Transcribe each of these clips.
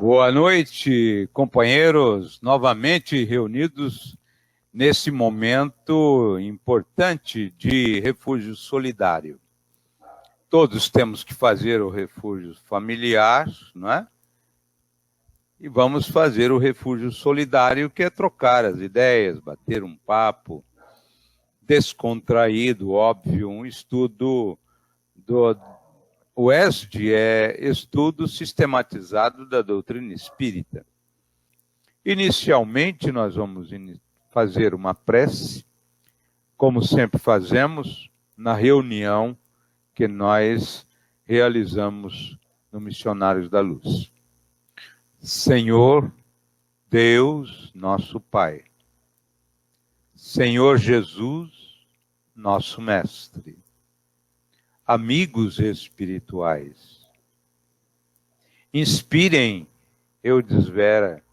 Boa noite, companheiros, novamente reunidos nesse momento importante de refúgio solidário. Todos temos que fazer o refúgio familiar, não é? E vamos fazer o refúgio solidário, que é trocar as ideias, bater um papo descontraído, óbvio, um estudo o ESD é Estudo Sistematizado da Doutrina Espírita. Inicialmente, nós vamos fazer uma prece, como sempre fazemos, na reunião que nós realizamos no Missionários da Luz. Senhor Deus, nosso Pai. Senhor Jesus, nosso Mestre. Amigos espirituais, inspirem Eudes Vera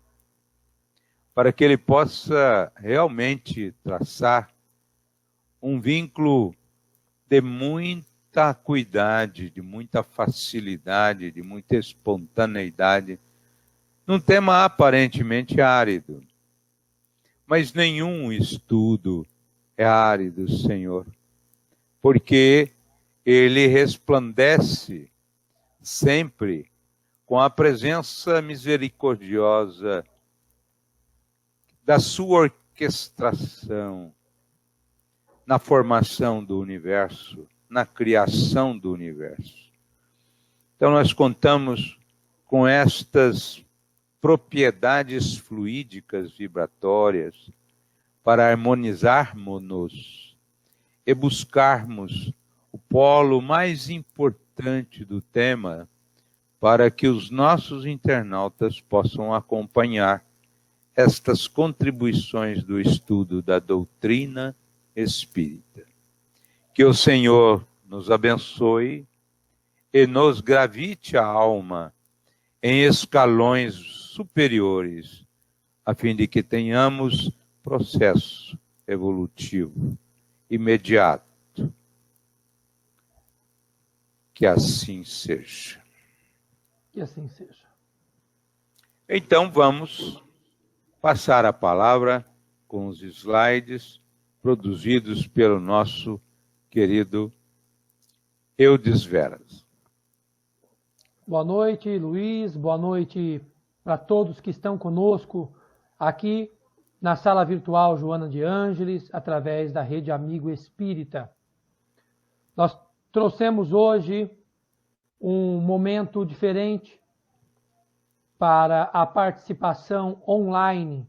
para que ele possa realmente traçar um vínculo de muita acuidade, de muita facilidade, de muita espontaneidade, num tema aparentemente árido. Mas nenhum estudo é árido, Senhor, porque ele resplandece sempre com a presença misericordiosa da sua orquestração na formação do universo, na criação do universo. Então nós contamos com estas propriedades fluídicas vibratórias para harmonizarmos-nos e buscarmos o polo mais importante do tema para que os nossos internautas possam acompanhar estas contribuições do estudo da doutrina espírita. Que o Senhor nos abençoe e nos gravite a alma em escalões superiores, a fim de que tenhamos processo evolutivo imediato. Que assim seja. Que assim seja. Então vamos passar a palavra com os slides produzidos pelo nosso querido Eudes Veras. Boa noite, Luiz. Boa noite para todos que estão conosco aqui na sala virtual Joana de Ângeles, através da Rede Amigo Espírita. Nós trouxemos hoje um momento diferente para a participação online,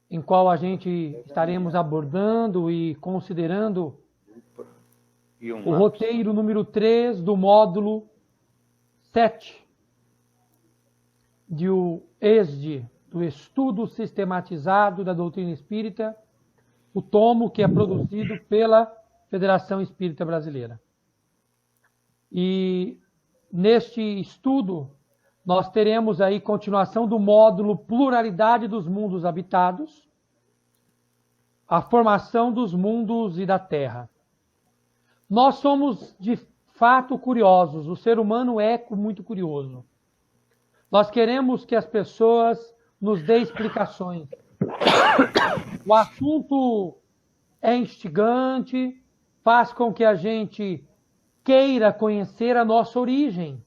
em qual a gente estaremos abordando e considerando o roteiro número 3 do módulo 7 do ESD, do Estudo Sistematizado da Doutrina Espírita, o tomo que é produzido pela Federação Espírita Brasileira. E neste estudo, nós teremos aí continuação do módulo Pluralidade dos Mundos Habitados, a formação dos mundos e da Terra. Nós somos, de fato, curiosos. O ser humano é muito curioso. Nós queremos que as pessoas nos dêem explicações. O assunto é instigante, faz com que a gente queira conhecer a nossa origem,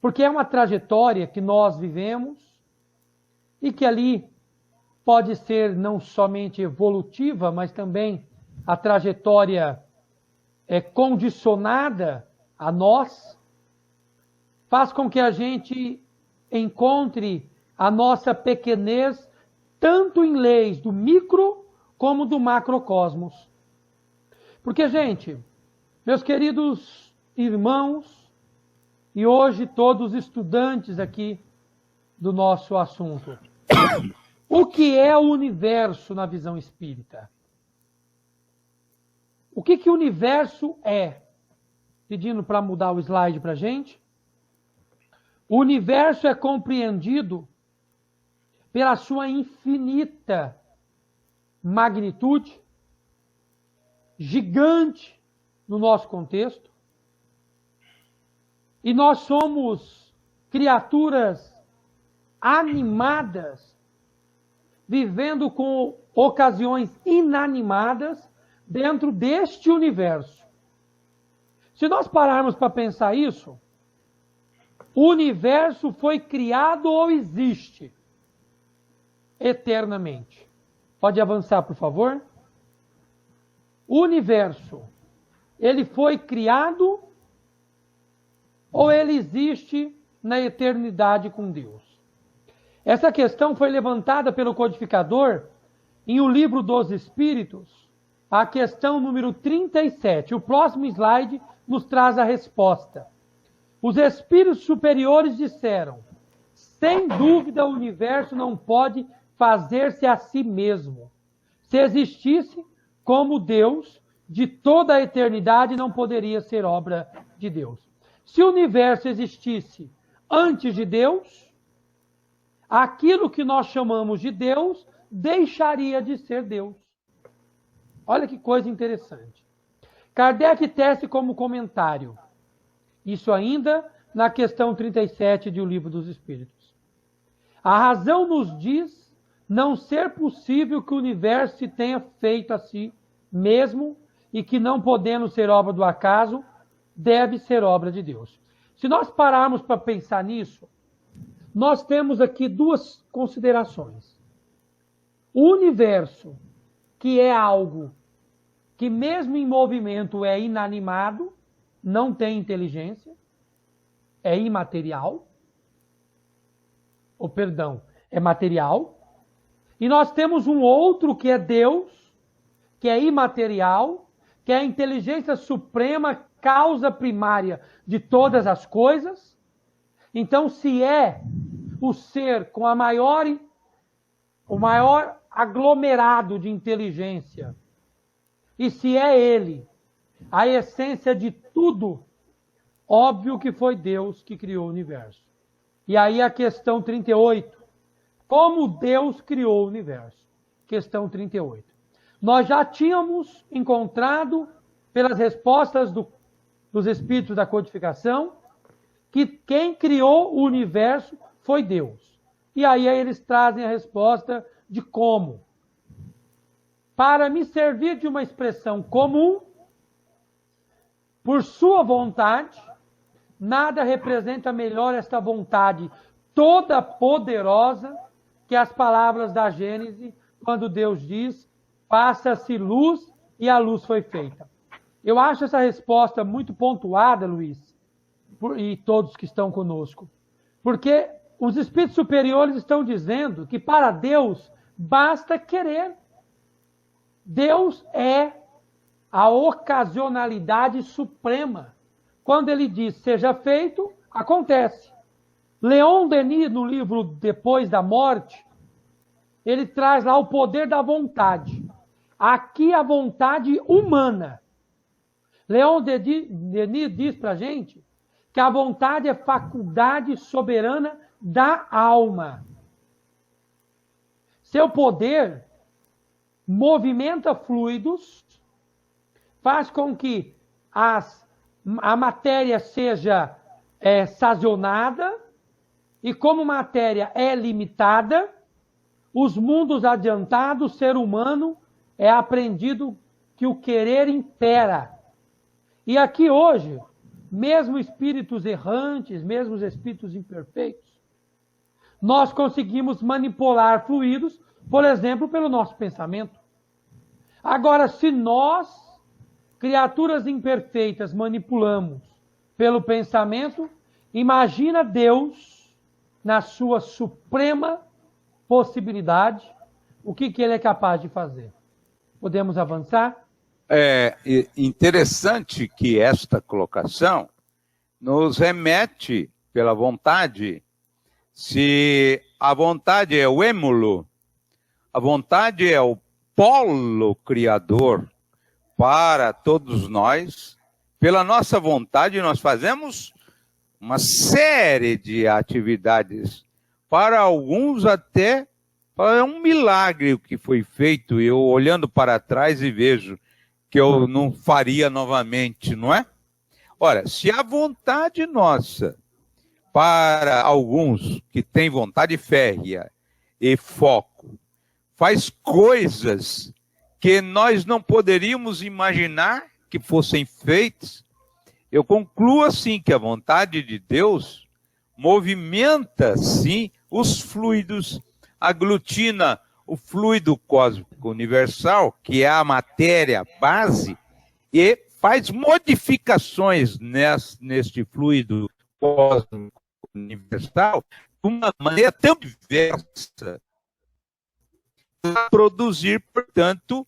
porque é uma trajetória que nós vivemos e que ali pode ser não somente evolutiva, mas também a trajetória é condicionada a nós, faz com que a gente encontre a nossa pequenez tanto em leis do micro como do macrocosmos. Porque, gente, meus queridos irmãos, e hoje todos estudantes aqui do nosso assunto, o que é o universo na visão espírita? O que o universo é? Pedindo para mudar o slide para a gente. O universo é compreendido pela sua infinita magnitude, gigante no nosso contexto, e nós somos criaturas animadas, vivendo com ocasiões inanimadas dentro deste universo. Se nós pararmos para pensar isso, o universo foi criado ou existe eternamente. Pode avançar, por favor? O universo, ele foi criado ou ele existe na eternidade com Deus? Essa questão foi levantada pelo codificador em O Livro dos Espíritos, a questão número 37. O próximo slide nos traz a resposta. Os espíritos superiores disseram: sem dúvida o universo não pode fazer-se a si mesmo. Se existisse, como Deus, de toda a eternidade não poderia ser obra de Deus. Se o universo existisse antes de Deus, aquilo que nós chamamos de Deus deixaria de ser Deus. Olha que coisa interessante. Kardec tece como comentário, isso ainda na questão 37 de O Livro dos Espíritos. A razão nos diz não ser possível que o universo se tenha feito a si mesmo e que, não podendo ser obra do acaso, deve ser obra de Deus. Se nós pararmos para pensar nisso, nós temos aqui duas considerações. O universo, que é algo que mesmo em movimento é inanimado, não tem inteligência, é imaterial, é material. E nós temos um outro que é Deus, que é imaterial, que é a inteligência suprema, causa primária de todas as coisas. Então, se é o ser com o maior aglomerado de inteligência, e se é ele a essência de tudo, óbvio que foi Deus que criou o universo. E aí a questão 38. Como Deus criou o universo? Questão 38. Nós já tínhamos encontrado, pelas respostas dos espíritos da codificação, que quem criou o universo foi Deus. E aí eles trazem a resposta de como. Para me servir de uma expressão comum, por sua vontade, nada representa melhor esta vontade toda poderosa que as palavras da Gênese, quando Deus diz: faça-se luz, e a luz foi feita. Eu acho essa resposta muito pontuada, Luiz, e todos que estão conosco, porque os espíritos superiores estão dizendo que para Deus basta querer. Deus é a ocasionalidade suprema. Quando ele diz seja feito, acontece. Leon Denis, no livro Depois da Morte, ele traz lá o poder da vontade. Aqui a vontade humana. Leon Denis diz para a gente que a vontade é faculdade soberana da alma. Seu poder movimenta fluidos, faz com que a matéria seja sazonada, e como matéria é limitada, os mundos adiantados, o ser humano é aprendido que o querer impera. E aqui hoje, mesmo espíritos errantes, mesmo os espíritos imperfeitos, nós conseguimos manipular fluidos, por exemplo, pelo nosso pensamento. Agora, se nós, criaturas imperfeitas, manipulamos pelo pensamento, imagina Deus, na sua suprema possibilidade, o que ele é capaz de fazer. Podemos avançar? É interessante que esta colocação nos remete pela vontade. Se a vontade é o êmulo, a vontade é o polo criador para todos nós, pela nossa vontade nós fazemos uma série de atividades, para alguns até é um milagre o que foi feito, eu olhando para trás e vejo que eu não faria novamente, não é? Ora, se a vontade nossa para alguns que têm vontade férrea e foco, faz coisas que nós não poderíamos imaginar que fossem feitas, eu concluo assim que a vontade de Deus movimenta, sim, os fluidos, aglutina o fluido cósmico universal, que é a matéria base, e faz modificações neste fluido cósmico universal de uma maneira tão diversa para produzir, portanto,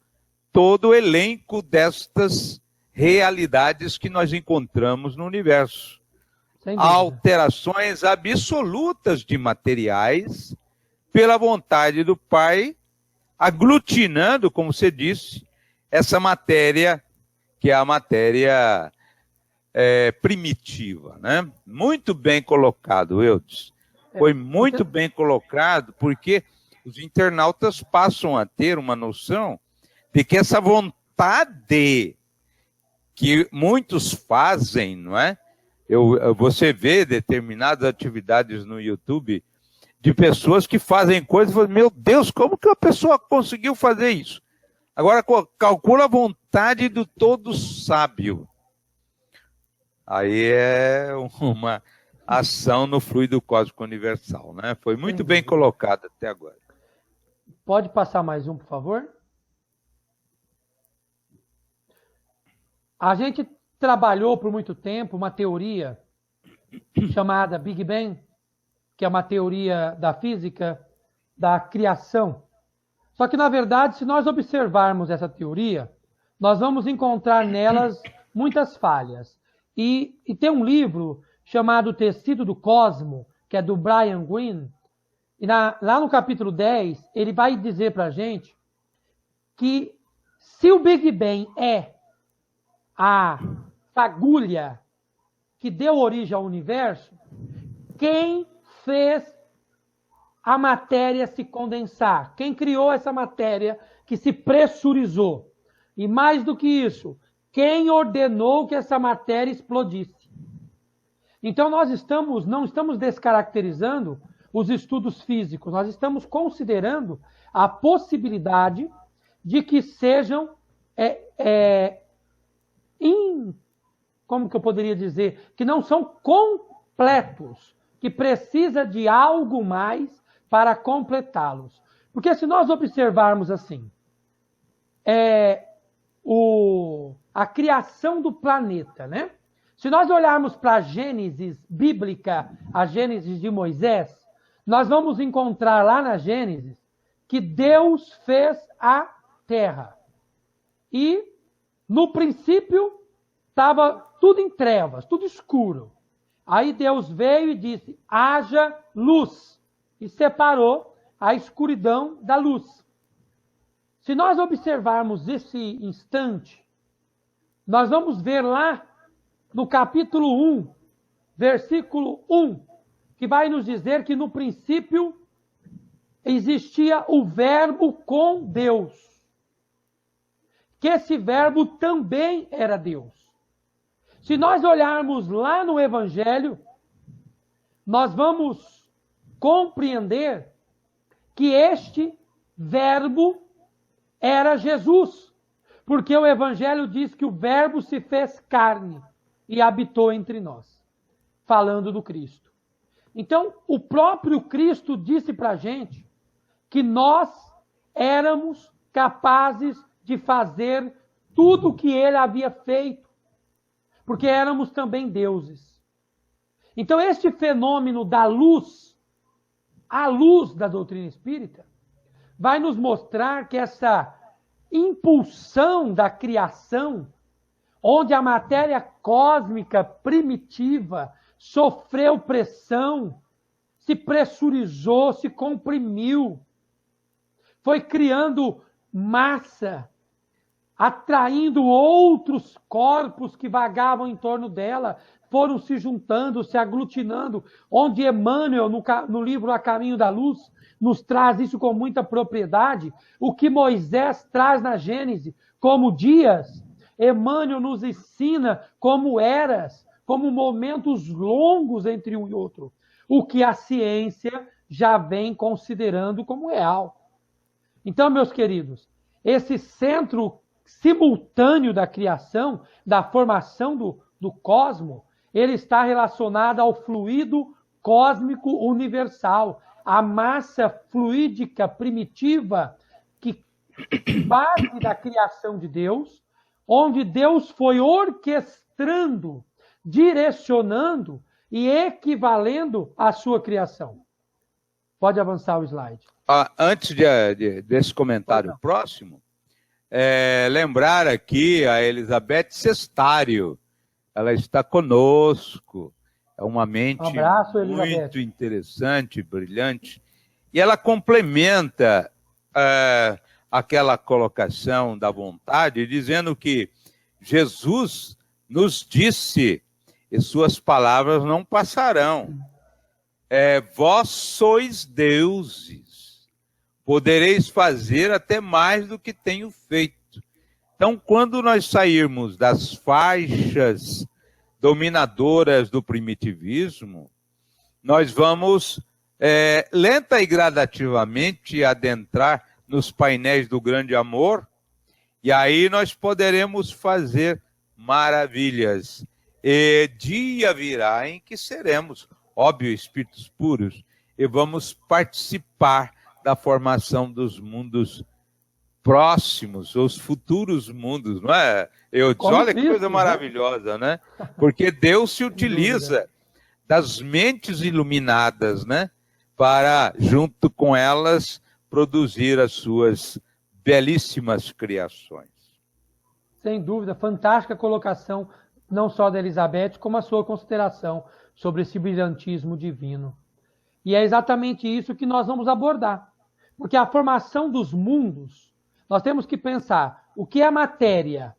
todo o elenco destas realidades que nós encontramos no universo. Alterações absolutas de materiais pela vontade do Pai, aglutinando, como você disse, essa matéria, que é a matéria primitiva, né? Muito bem colocado, Eudes. Foi muito bem colocado, porque os internautas passam a ter uma noção de que essa vontade que muitos fazem, não é? Você vê determinadas atividades no YouTube de pessoas que fazem coisas e falam, meu Deus, como que a pessoa conseguiu fazer isso? Agora calcula a vontade do todo sábio. Aí é uma ação no fluido cósmico universal, né? Foi muito bem colocado até agora. Pode passar mais um, por favor? A gente trabalhou por muito tempo uma teoria chamada Big Bang, que é uma teoria da física da criação. Só que, na verdade, se nós observarmos essa teoria, nós vamos encontrar nelas muitas falhas. E tem um livro chamado Tecido do Cosmo, que é do Brian Greene, e lá no capítulo 10, ele vai dizer para a gente que se o Big Bang é a fagulha que deu origem ao universo, quem fez a matéria se condensar? Quem criou essa matéria que se pressurizou? E mais do que isso, quem ordenou que essa matéria explodisse? Então nós não estamos descaracterizando os estudos físicos, nós estamos considerando a possibilidade de que sejam como que eu poderia dizer? Que não são completos, que precisa de algo mais para completá-los. Porque se nós observarmos assim, a criação do planeta, né? Se nós olharmos para a Gênesis bíblica, a Gênesis de Moisés, nós vamos encontrar lá na Gênesis que Deus fez a terra. E, no princípio, estava tudo em trevas, tudo escuro. Aí Deus veio e disse, haja luz. E separou a escuridão da luz. Se nós observarmos esse instante, nós vamos ver lá no capítulo 1, versículo 1, que vai nos dizer que no princípio existia o verbo com Deus. Que esse verbo também era Deus. Se nós olharmos lá no Evangelho, nós vamos compreender que este verbo era Jesus. Porque o Evangelho diz que o verbo se fez carne e habitou entre nós, falando do Cristo. Então, o próprio Cristo disse para a gente que nós éramos capazes de fazer tudo o que ele havia feito, porque éramos também deuses. Então, este fenômeno da luz, a luz da doutrina espírita, vai nos mostrar que essa impulsão da criação, onde a matéria cósmica primitiva sofreu pressão, se pressurizou, se comprimiu, foi criando massa, atraindo outros corpos que vagavam em torno dela, foram se juntando, se aglutinando, onde Emmanuel, no livro A Caminho da Luz, nos traz isso com muita propriedade, o que Moisés traz na Gênese como dias, Emmanuel nos ensina como eras, como momentos longos entre um e outro, o que a ciência já vem considerando como real. Então, meus queridos, esse centro simultâneo da criação, da formação do cosmos, ele está relacionado ao fluido cósmico universal, a massa fluídica primitiva que base da criação de Deus, onde Deus foi orquestrando, direcionando e equivalendo a sua criação. Pode avançar o slide. Antes desse comentário próximo, lembrar aqui a Elizabeth Sestário. Ela está conosco. É uma mente muito interessante, brilhante. E ela complementa aquela colocação da vontade, dizendo que Jesus nos disse, e suas palavras não passarão. Vós sois deuses, podereis fazer até mais do que tenho feito. Então, quando nós sairmos das faixas dominadoras do primitivismo, nós vamos, lenta e gradativamente, adentrar nos painéis do grande amor, e aí nós poderemos fazer maravilhas. E dia virá em que seremos, óbvio, espíritos puros, e vamos participar da formação dos mundos próximos, os futuros mundos, não é? Olha que coisa maravilhosa, né? Porque Deus se utiliza das mentes iluminadas, né? Para, junto com elas, produzir as suas belíssimas criações. Sem dúvida, fantástica colocação, não só da Elizabeth, como a sua consideração sobre esse brilhantismo divino. E é exatamente isso que nós vamos abordar. Porque a formação dos mundos, nós temos que pensar, o que é matéria?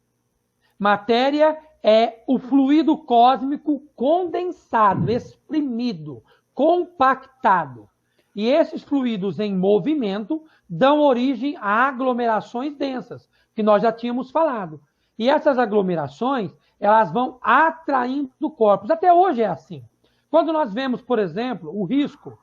Matéria é o fluido cósmico condensado, exprimido, compactado. E esses fluidos em movimento dão origem a aglomerações densas, que nós já tínhamos falado. E essas aglomerações, elas vão atraindo corpos. Até hoje é assim. Quando nós vemos, por exemplo, o risco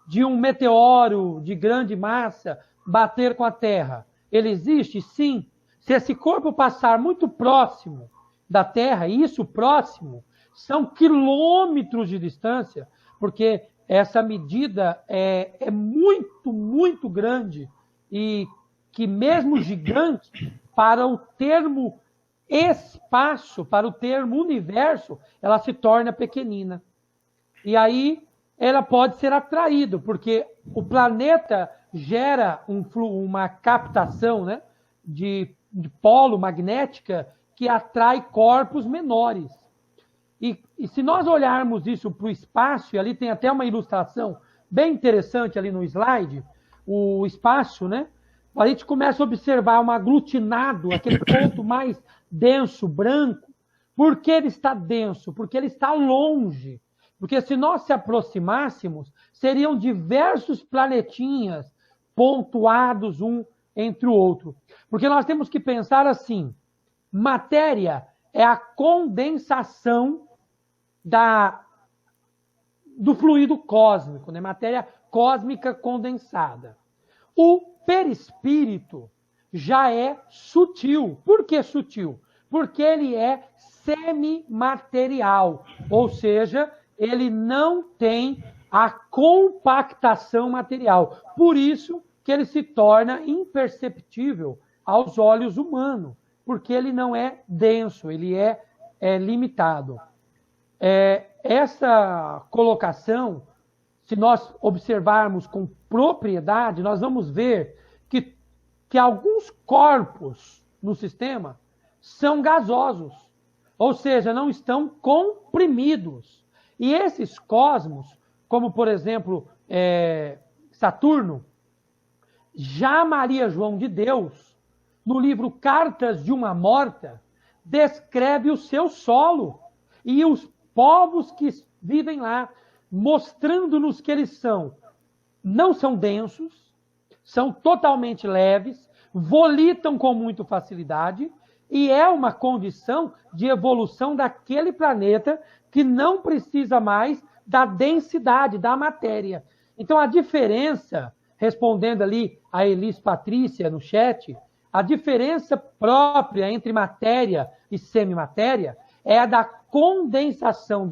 de um meteoro de grande massa bater com a Terra, ele existe? Sim. Se esse corpo passar muito próximo da Terra, e isso próximo, são quilômetros de distância, porque essa medida é muito, muito grande, e que mesmo gigante, para o termo espaço, para o termo universo, ela se torna pequenina. E aí ela pode ser atraída, porque o planeta gera uma captação, né, de polo magnética que atrai corpos menores. E se nós olharmos isso para o espaço, e ali tem até uma ilustração bem interessante ali no slide, o espaço, né, a gente começa a observar um aglutinado, aquele ponto mais denso, branco. Por que ele está denso? Porque ele está longe. Porque se nós se aproximássemos, seriam diversos planetinhas pontuados um entre o outro. Porque nós temos que pensar assim, matéria é a condensação do fluido cósmico, né? Matéria cósmica condensada. O perispírito já é sutil. Por que sutil? Porque ele é semimaterial, ou seja, ele não tem a compactação material. Por isso que ele se torna imperceptível aos olhos humanos, porque ele não é denso, ele é limitado. Essa colocação, se nós observarmos com propriedade, nós vamos ver que alguns corpos no sistema são gasosos, ou seja, não estão comprimidos. E esses cosmos, como por exemplo Saturno, já Maria João de Deus, no livro Cartas de uma Morta, descreve o seu solo e os povos que vivem lá, mostrando-nos que eles não são densos, são totalmente leves, volitam com muita facilidade e é uma condição de evolução daquele planeta que não precisa mais da densidade da matéria. Então, a diferença, respondendo ali a Elis Patrícia no chat, a diferença própria entre matéria e semimatéria é a da condensação,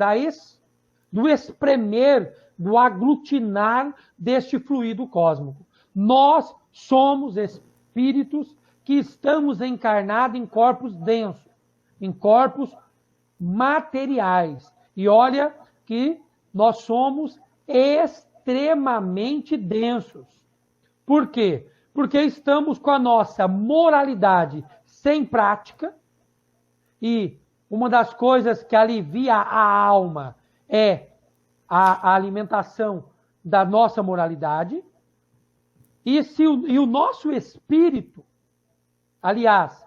do espremer, do aglutinar deste fluido cósmico. Nós somos espíritos que estamos encarnados em corpos densos, em corpos materiais. E olha que nós somos extremamente densos. Por quê? Porque estamos com a nossa moralidade sem prática, e uma das coisas que alivia a alma é a alimentação da nossa moralidade, e o nosso espírito, aliás,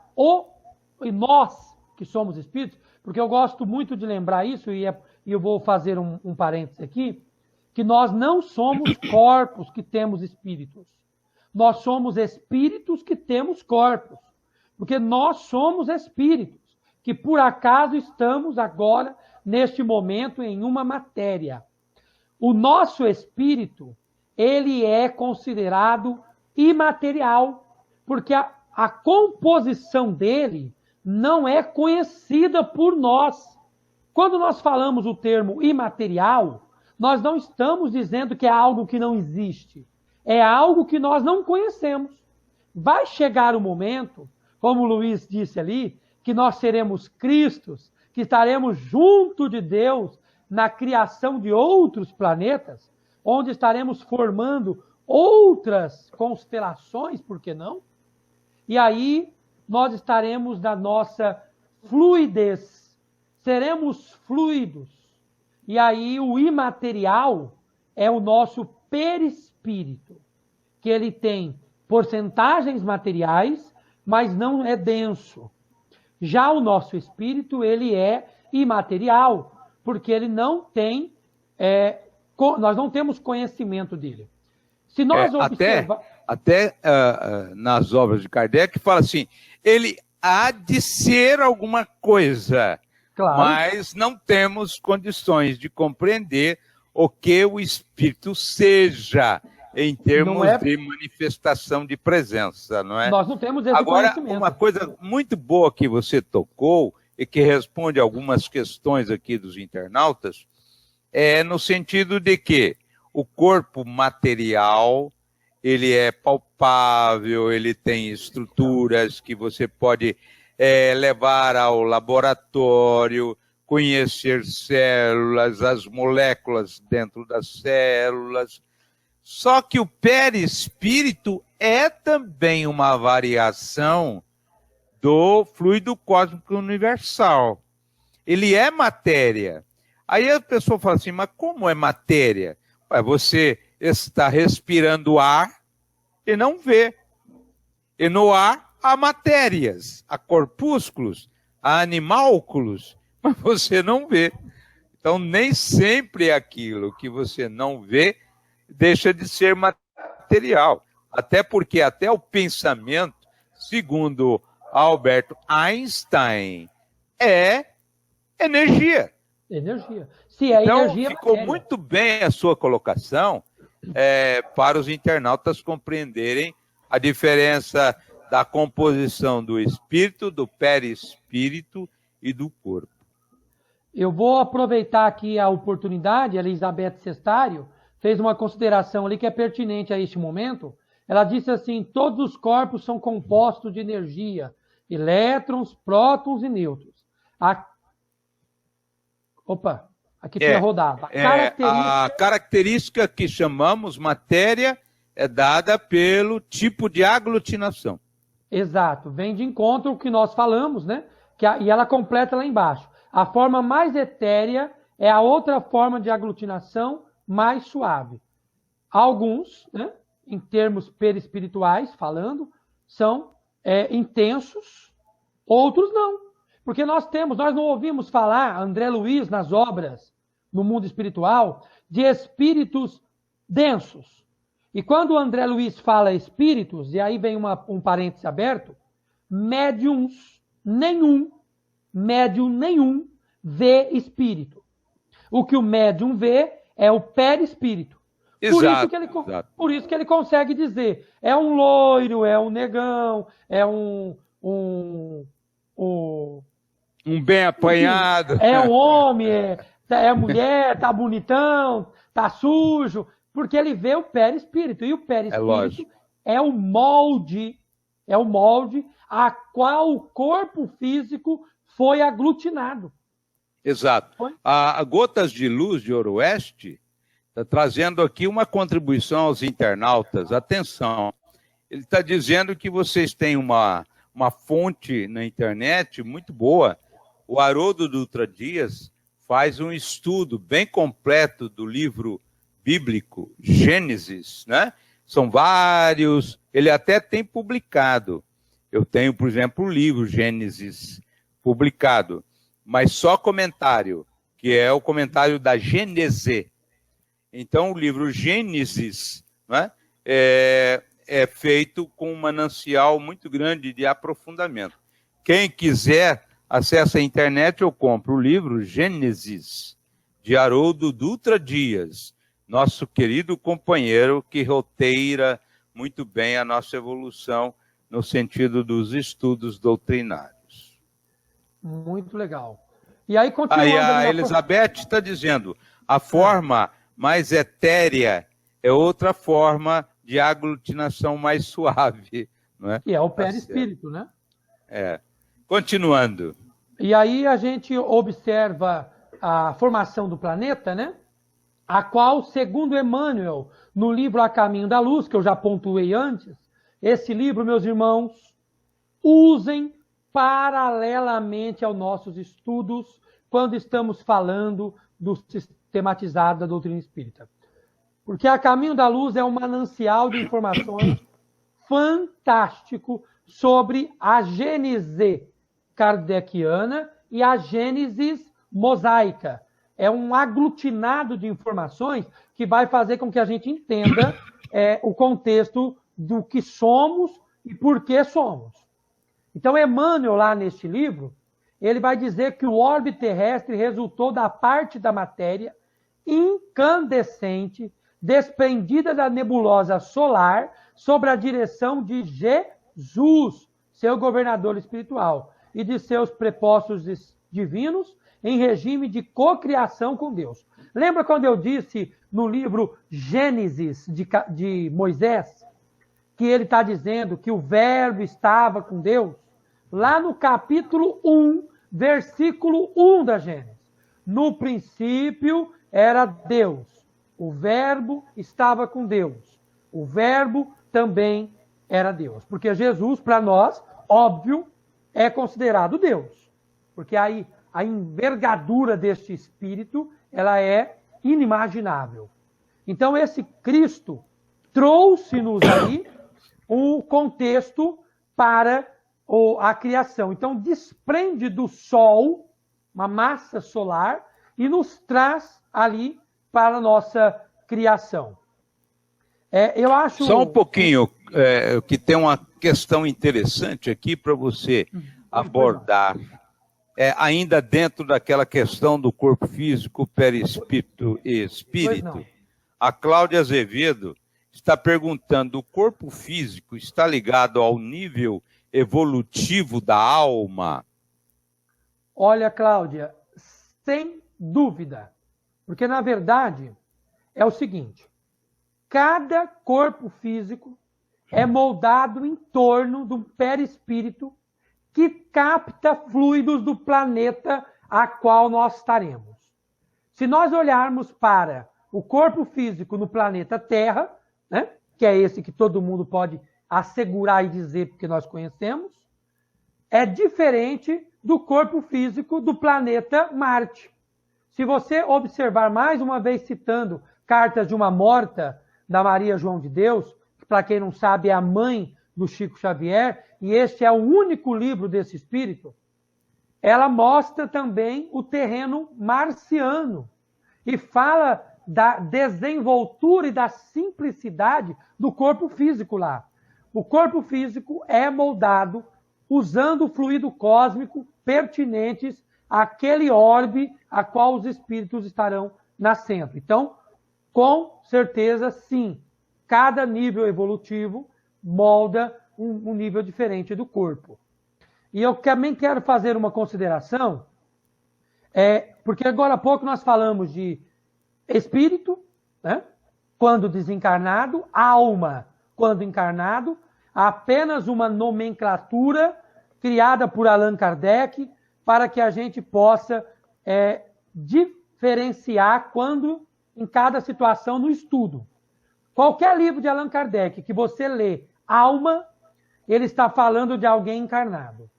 e nós que somos espíritos, porque eu gosto muito de lembrar isso, e eu vou fazer um parênteses aqui, que nós não somos corpos que temos espíritos. Nós somos espíritos que temos corpos. Porque nós somos espíritos, que por acaso estamos agora, neste momento, em uma matéria. O nosso espírito, ele é considerado imaterial, porque a composição dele não é conhecida por nós. Quando nós falamos o termo imaterial, nós não estamos dizendo que é algo que não existe. É algo que nós não conhecemos. Vai chegar o momento, como o Luiz disse ali, que nós seremos Cristos, que estaremos junto de Deus na criação de outros planetas, onde estaremos formando outras constelações, por que não? E aí nós estaremos na nossa fluidez, seremos fluidos. E aí o imaterial é o nosso perispírito, que ele tem porcentagens materiais, mas não é denso. Já o nosso espírito, ele é imaterial, porque ele não tem, nós não temos conhecimento dele. Se nós até nas obras de Kardec fala assim, ele há de ser alguma coisa, claro, mas não temos condições de compreender o que o espírito seja em termos de manifestação de presença, não é? Nós não temos esse conhecimento. Agora, uma coisa muito boa que você tocou e que responde algumas questões aqui dos internautas é no sentido de que o corpo material, ele é palpável, ele tem estruturas que você pode levar ao laboratório, conhecer células, as moléculas dentro das células. Só que o perispírito é também uma variação do fluido cósmico universal. Ele é matéria. Aí a pessoa fala assim, mas como é matéria? Você está respirando ar e não vê. E no ar há matérias, há corpúsculos, há animálculos, mas você não vê. Então, nem sempre aquilo que você não vê deixa de ser material. Até porque até o pensamento, segundo Albert Einstein, é energia. Energia. Se é então, energia, ficou muito bem a sua colocação para os internautas compreenderem a diferença da composição do espírito, do perispírito e do corpo. Eu vou aproveitar aqui a oportunidade, a Elizabeth Cestário fez uma consideração ali que é pertinente a este momento. Ela disse assim, todos os corpos são compostos de energia, elétrons, prótons e nêutrons. Aqui tinha rodado. A característica que chamamos matéria é dada pelo tipo de aglutinação. Exato, vem de encontro ao que nós falamos, né? E ela completa lá embaixo. A forma mais etérea é a outra forma de aglutinação mais suave. Alguns, né, em termos perispirituais, falando, são intensos, outros não. Porque nós não ouvimos falar, André Luiz, nas obras, no mundo espiritual, de espíritos densos. E quando o André Luiz fala espíritos, e aí vem um parêntese aberto, médiums médium nenhum vê espírito. O que o médium vê é o perispírito. Por isso que ele consegue dizer, é um loiro, é um negão, é um bem apanhado. É um homem, é mulher, tá bonitão, tá sujo, porque ele vê o perispírito. E o perispírito é o molde a qual o corpo físico foi aglutinado. Exato. A Gotas de Luz de Ooroeste está trazendo aqui uma contribuição aos internautas. Atenção, ele está dizendo que vocês têm uma fonte na internet muito boa. O Haroldo Dutra Dias faz um estudo bem completo do livro bíblico Gênesis, né? São vários, ele até tem publicado. Eu tenho, por exemplo, o livro Gênesis publicado, mas só comentário, que é o comentário da Gênese. Então, o livro Gênesis, né, é feito com um manancial muito grande de aprofundamento. Quem quiser, acessa a internet ou compra o livro Gênesis, de Haroldo Dutra Dias, nosso querido companheiro que roteira muito bem a nossa evolução no sentido dos estudos doutrinários. Muito legal. E aí, continuando... Aí a Elizabeth está dizendo, a forma mais etérea é outra forma de aglutinação mais suave. Não é? Que é o perispírito, né? Continuando. E aí a gente observa a formação do planeta, né? A qual, segundo Emmanuel, no livro A Caminho da Luz, que eu já pontuei antes, esse livro, meus irmãos, usem paralelamente aos nossos estudos quando estamos falando do sistematizado da doutrina espírita. Porque A Caminho da Luz é um manancial de informações fantástico sobre a Gênese kardeciana e a Gênesis mosaica. É um aglutinado de informações que vai fazer com que a gente entenda o contexto do que somos e por que somos. Então, Emmanuel, lá neste livro, ele vai dizer que o orbe terrestre resultou da parte da matéria incandescente desprendida da nebulosa solar sob a direção de Jesus, seu governador espiritual, e de seus prepostos divinos em regime de cocriação com Deus. Lembra quando eu disse no livro Gênesis de Moisés, que ele está dizendo que o verbo estava com Deus? Lá no capítulo 1, versículo 1 da Gênesis. No princípio era Deus. O verbo estava com Deus. O verbo também era Deus. Porque Jesus, para nós, óbvio, é considerado Deus. Porque aí a envergadura deste Espírito, ela é inimaginável. Então, esse Cristo trouxe-nos aí um contexto para a criação. Então, desprende do Sol, uma massa solar, e nos traz ali para a nossa criação. Eu acho... Só um pouquinho, que tem uma questão interessante aqui para você abordar. Ainda dentro daquela questão do corpo físico, perispírito e espírito, a Cláudia Azevedo está perguntando, o corpo físico está ligado ao nível evolutivo da alma? Olha, Cláudia, sem dúvida. Porque, na verdade, é o seguinte, cada corpo físico é moldado em torno do perispírito que capta fluidos do planeta a qual nós estaremos. Se nós olharmos para o corpo físico no planeta Terra, né, que é esse que todo mundo pode assegurar e dizer porque nós conhecemos, é diferente do corpo físico do planeta Marte. Se você observar mais uma vez citando Cartas de uma Morta, da Maria João de Deus, que para quem não sabe é a mãe do Chico Xavier, e este é o único livro desse espírito, ela mostra também o terreno marciano e fala da desenvoltura e da simplicidade do corpo físico lá. O corpo físico é moldado usando o fluido cósmico pertinentes àquele orbe a qual os espíritos estarão nascendo. Então, com certeza, sim, cada nível evolutivo molda um nível diferente do corpo. E eu também quero fazer uma consideração, porque agora há pouco nós falamos de espírito, né, quando desencarnado, alma, quando encarnado, apenas uma nomenclatura criada por Allan Kardec para que a gente possa diferenciar quando, em cada situação, no estudo. Qualquer livro de Allan Kardec que você lê, alma, ele está falando de alguém encarnado.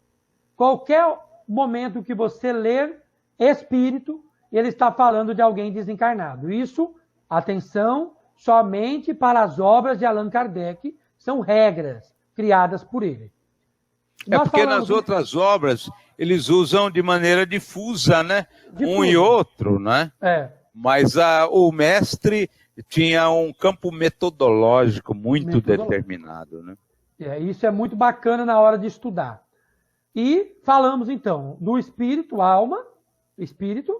Qualquer momento que você ler espírito, ele está falando de alguém desencarnado. Isso, atenção, somente para as obras de Allan Kardec, são regras criadas por ele. Porque nas outras obras eles usam de maneira difusa, né? E outro, né? Mas o mestre tinha um campo metodológico muito determinado, né? Isso é muito bacana na hora de estudar. E falamos, então, do espírito, alma, espírito,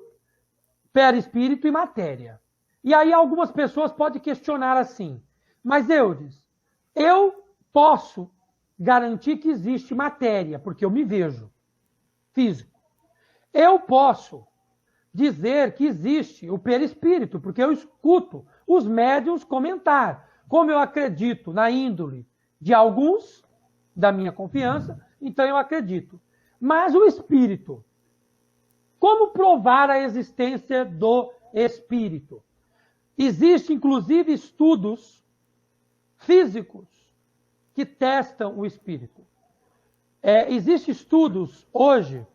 perispírito e matéria. E aí algumas pessoas podem questionar assim, mas Eudes, eu posso garantir que existe matéria, porque eu me vejo físico. Eu posso dizer que existe o perispírito, porque eu escuto os médiuns comentar. Como eu acredito na índole de alguns, da minha confiança, então eu acredito. Mas o espírito, como provar a existência do espírito? Existem, inclusive, estudos físicos que testam o espírito. Existem estudos, hoje,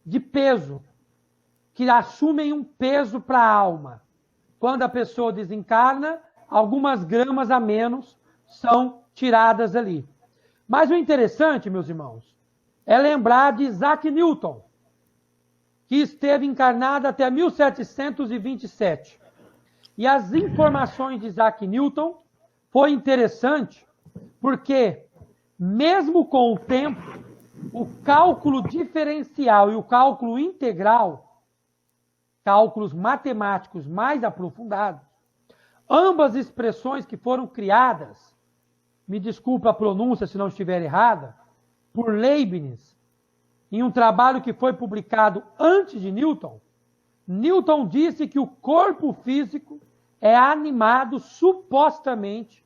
de peso, que assumem um peso para a alma. Quando a pessoa desencarna, algumas gramas a menos são tiradas ali. Mas o interessante, meus irmãos, é lembrar de Isaac Newton, que esteve encarnado até 1727. E as informações de Isaac Newton foi interessante, porque mesmo com o tempo, o cálculo diferencial e o cálculo integral, cálculos matemáticos mais aprofundados, ambas expressões que foram criadas, me desculpa a pronúncia se não estiver errada, por Leibniz, em um trabalho que foi publicado antes de Newton, Newton disse que o corpo físico é animado supostamente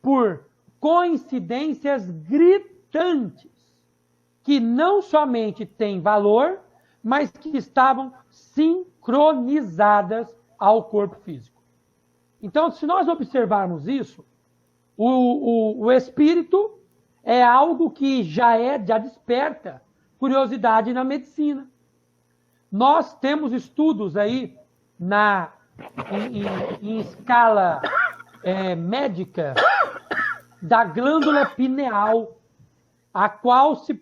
por coincidências gritantes, que não somente têm valor, mas que estavam sincronizadas ao corpo físico. Então, se nós observarmos isso, o espírito é algo que já desperta curiosidade na medicina. Nós temos estudos aí em escala médica da glândula pineal, a qual se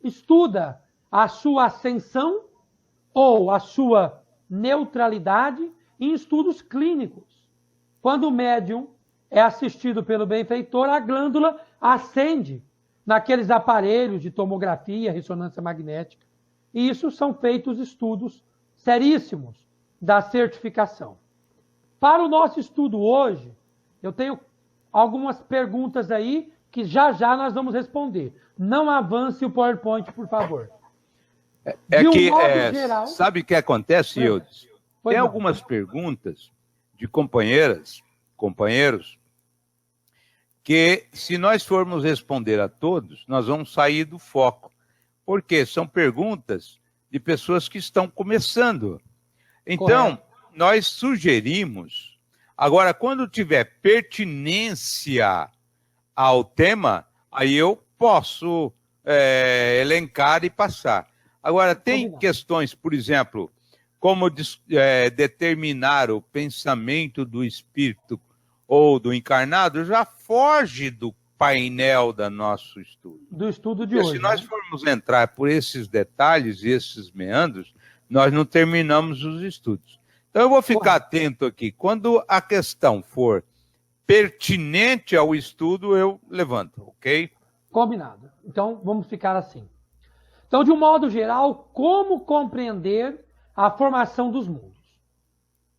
estuda a sua ascensão ou a sua neutralidade em estudos clínicos. Quando o médium é assistido pelo benfeitor, a glândula acende naqueles aparelhos de tomografia, ressonância magnética. E isso são feitos estudos seríssimos da certificação. Para o nosso estudo hoje, eu tenho algumas perguntas aí que já nós vamos responder. Não avance o PowerPoint, por favor. Geral, sabe o que acontece, Eudes? Tem algumas perguntas de companheiros, que se nós formos responder a todos, nós vamos sair do foco. Porque são perguntas de pessoas que estão começando. Então, nós sugerimos, agora, quando tiver pertinência ao tema, aí eu posso elencar e passar. Agora, tem questões, por exemplo, como determinar o pensamento do espírito ou do encarnado, já foge do painel do nosso estudo. Do estudo de hoje. Se nós formos entrar por esses detalhes e esses meandros, nós não terminamos os estudos. Então, eu vou ficar atento aqui. Quando a questão for pertinente ao estudo, eu levanto, ok? Combinado. Então, vamos ficar assim. Então, de um modo geral, como compreender a formação dos mundos?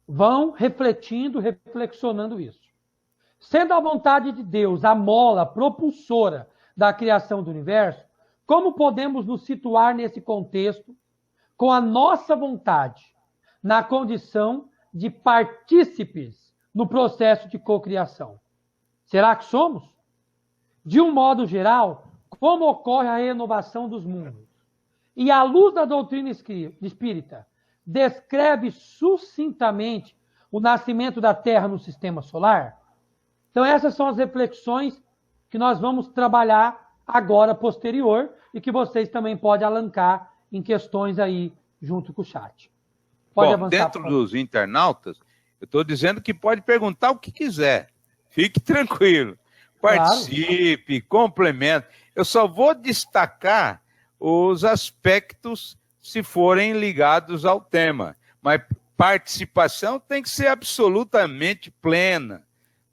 Vão refletindo, reflexionando isso. Sendo a vontade de Deus a mola propulsora da criação do universo, como podemos nos situar nesse contexto com a nossa vontade, na condição de partícipes no processo de cocriação? Será que somos? De um modo geral, como ocorre a renovação dos mundos? E à luz da doutrina espírita, descreve sucintamente o nascimento da Terra no sistema solar? Então essas são as reflexões que nós vamos trabalhar agora posterior e que vocês também podem alancar em questões aí junto com o chat. Pode avançar. Dentro dos internautas, eu estou dizendo que pode perguntar o que quiser. Fique tranquilo. Participe, complemente. Eu só vou destacar os aspectos se forem ligados ao tema. Mas participação tem que ser absolutamente plena,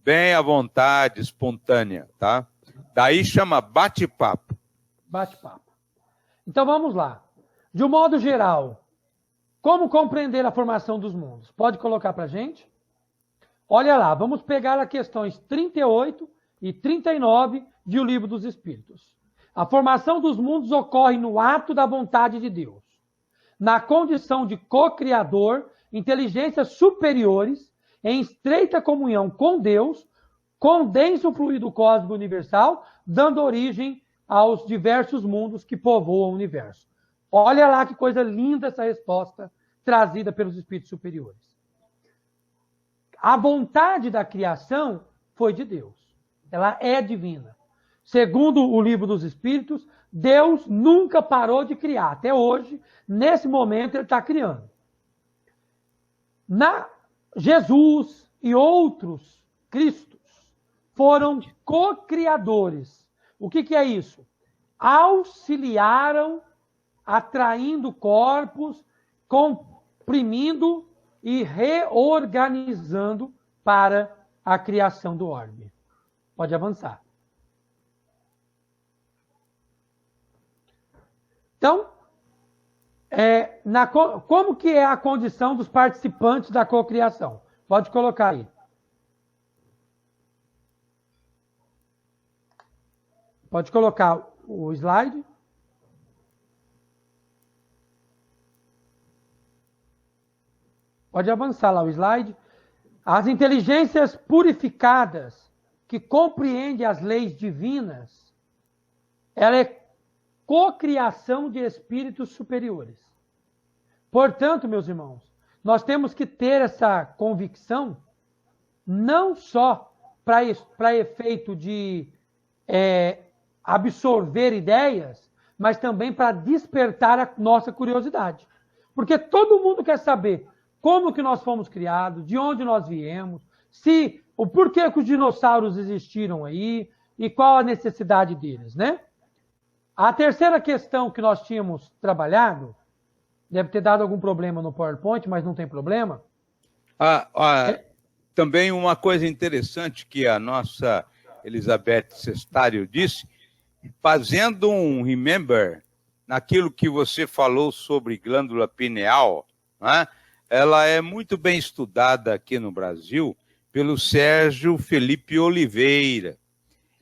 bem à vontade, espontânea, tá? Daí chama bate-papo. Bate-papo. Então vamos lá. De um modo geral, como compreender a formação dos mundos? Pode colocar para a gente? Olha lá, vamos pegar as questões 38 e 39 de O Livro dos Espíritos. A formação dos mundos ocorre no ato da vontade de Deus, na condição de co-criador, inteligências superiores, em estreita comunhão com Deus, condensa o fluido cósmico universal, dando origem aos diversos mundos que povoam o universo. Olha lá que coisa linda essa resposta trazida pelos espíritos superiores. A vontade da criação foi de Deus. Ela é divina. Segundo o Livro dos Espíritos, Deus nunca parou de criar. Até hoje, nesse momento, ele está criando. Jesus e outros Cristos foram co-criadores. O que é isso? Auxiliaram, atraindo corpos, comprimindo e reorganizando para a criação do orbe. Pode avançar. Então, como que é a condição dos participantes da cocriação? Pode colocar aí. Pode colocar o slide. Pode avançar lá o slide. As inteligências purificadas, que compreendem as leis divinas, ela é cocriação de espíritos superiores. Portanto, meus irmãos, nós temos que ter essa convicção, não só para efeito de absorver ideias, mas também para despertar a nossa curiosidade. Porque todo mundo quer saber como que nós fomos criados, de onde nós viemos, o porquê que os dinossauros existiram aí e qual a necessidade deles, né? A terceira questão que nós tínhamos trabalhado, deve ter dado algum problema no PowerPoint, mas não tem problema. Também uma coisa interessante que a nossa Elizabeth Sestário disse, fazendo um remember naquilo que você falou sobre glândula pineal, né? Ela é muito bem estudada aqui no Brasil pelo Sérgio Felipe Oliveira.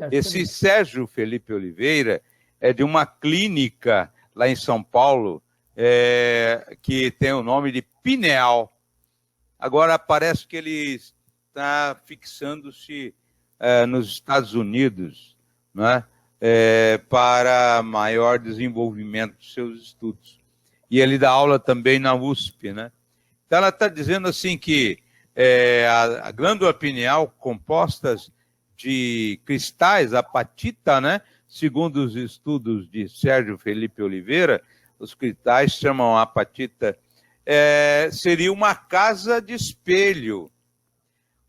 Esse Sérgio Felipe Oliveira é de uma clínica lá em São Paulo, que tem o nome de Pineal. Agora parece que ele está fixando-se nos Estados Unidos, né, para maior desenvolvimento dos seus estudos. E ele dá aula também na USP, né? Então ela está dizendo assim que a glândula pineal, compostas de cristais, apatita, né? Segundo os estudos de Sérgio Felipe Oliveira, os cristais chamam apatita, seria uma casa de espelho.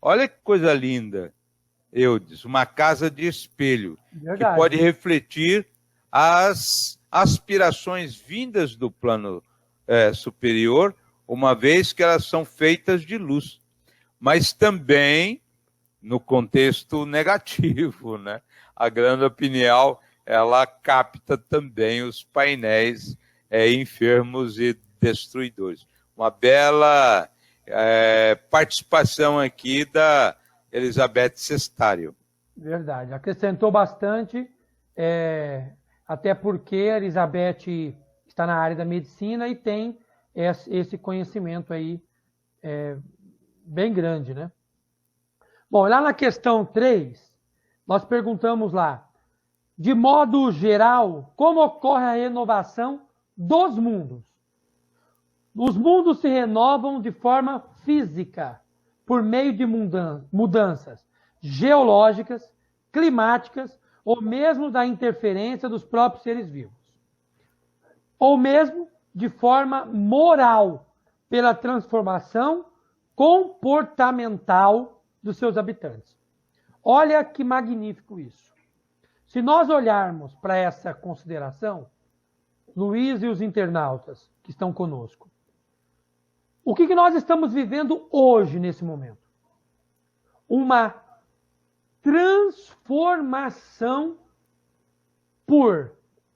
Olha que coisa linda, Eudes, uma casa de espelho. Verdade. Que pode refletir as aspirações vindas do plano superior, uma vez que elas são feitas de luz, mas também no contexto negativo, né? A glândula pineal ela capta também os painéis enfermos e destruidores. Uma bela participação aqui da Elizabeth Cestário. Verdade, acrescentou bastante, até porque a Elizabeth está na área da medicina e tem esse conhecimento aí bem grande, né? Bom, lá na questão 3, nós perguntamos lá, de modo geral, como ocorre a renovação dos mundos? Os mundos se renovam de forma física, por meio de mudanças geológicas, climáticas, ou mesmo da interferência dos próprios seres vivos. Ou mesmo de forma moral, pela transformação comportamental dos seus habitantes. Olha que magnífico isso. Se nós olharmos para essa consideração, Luiz e os internautas que estão conosco, o que nós estamos vivendo hoje, nesse momento? Uma transformação por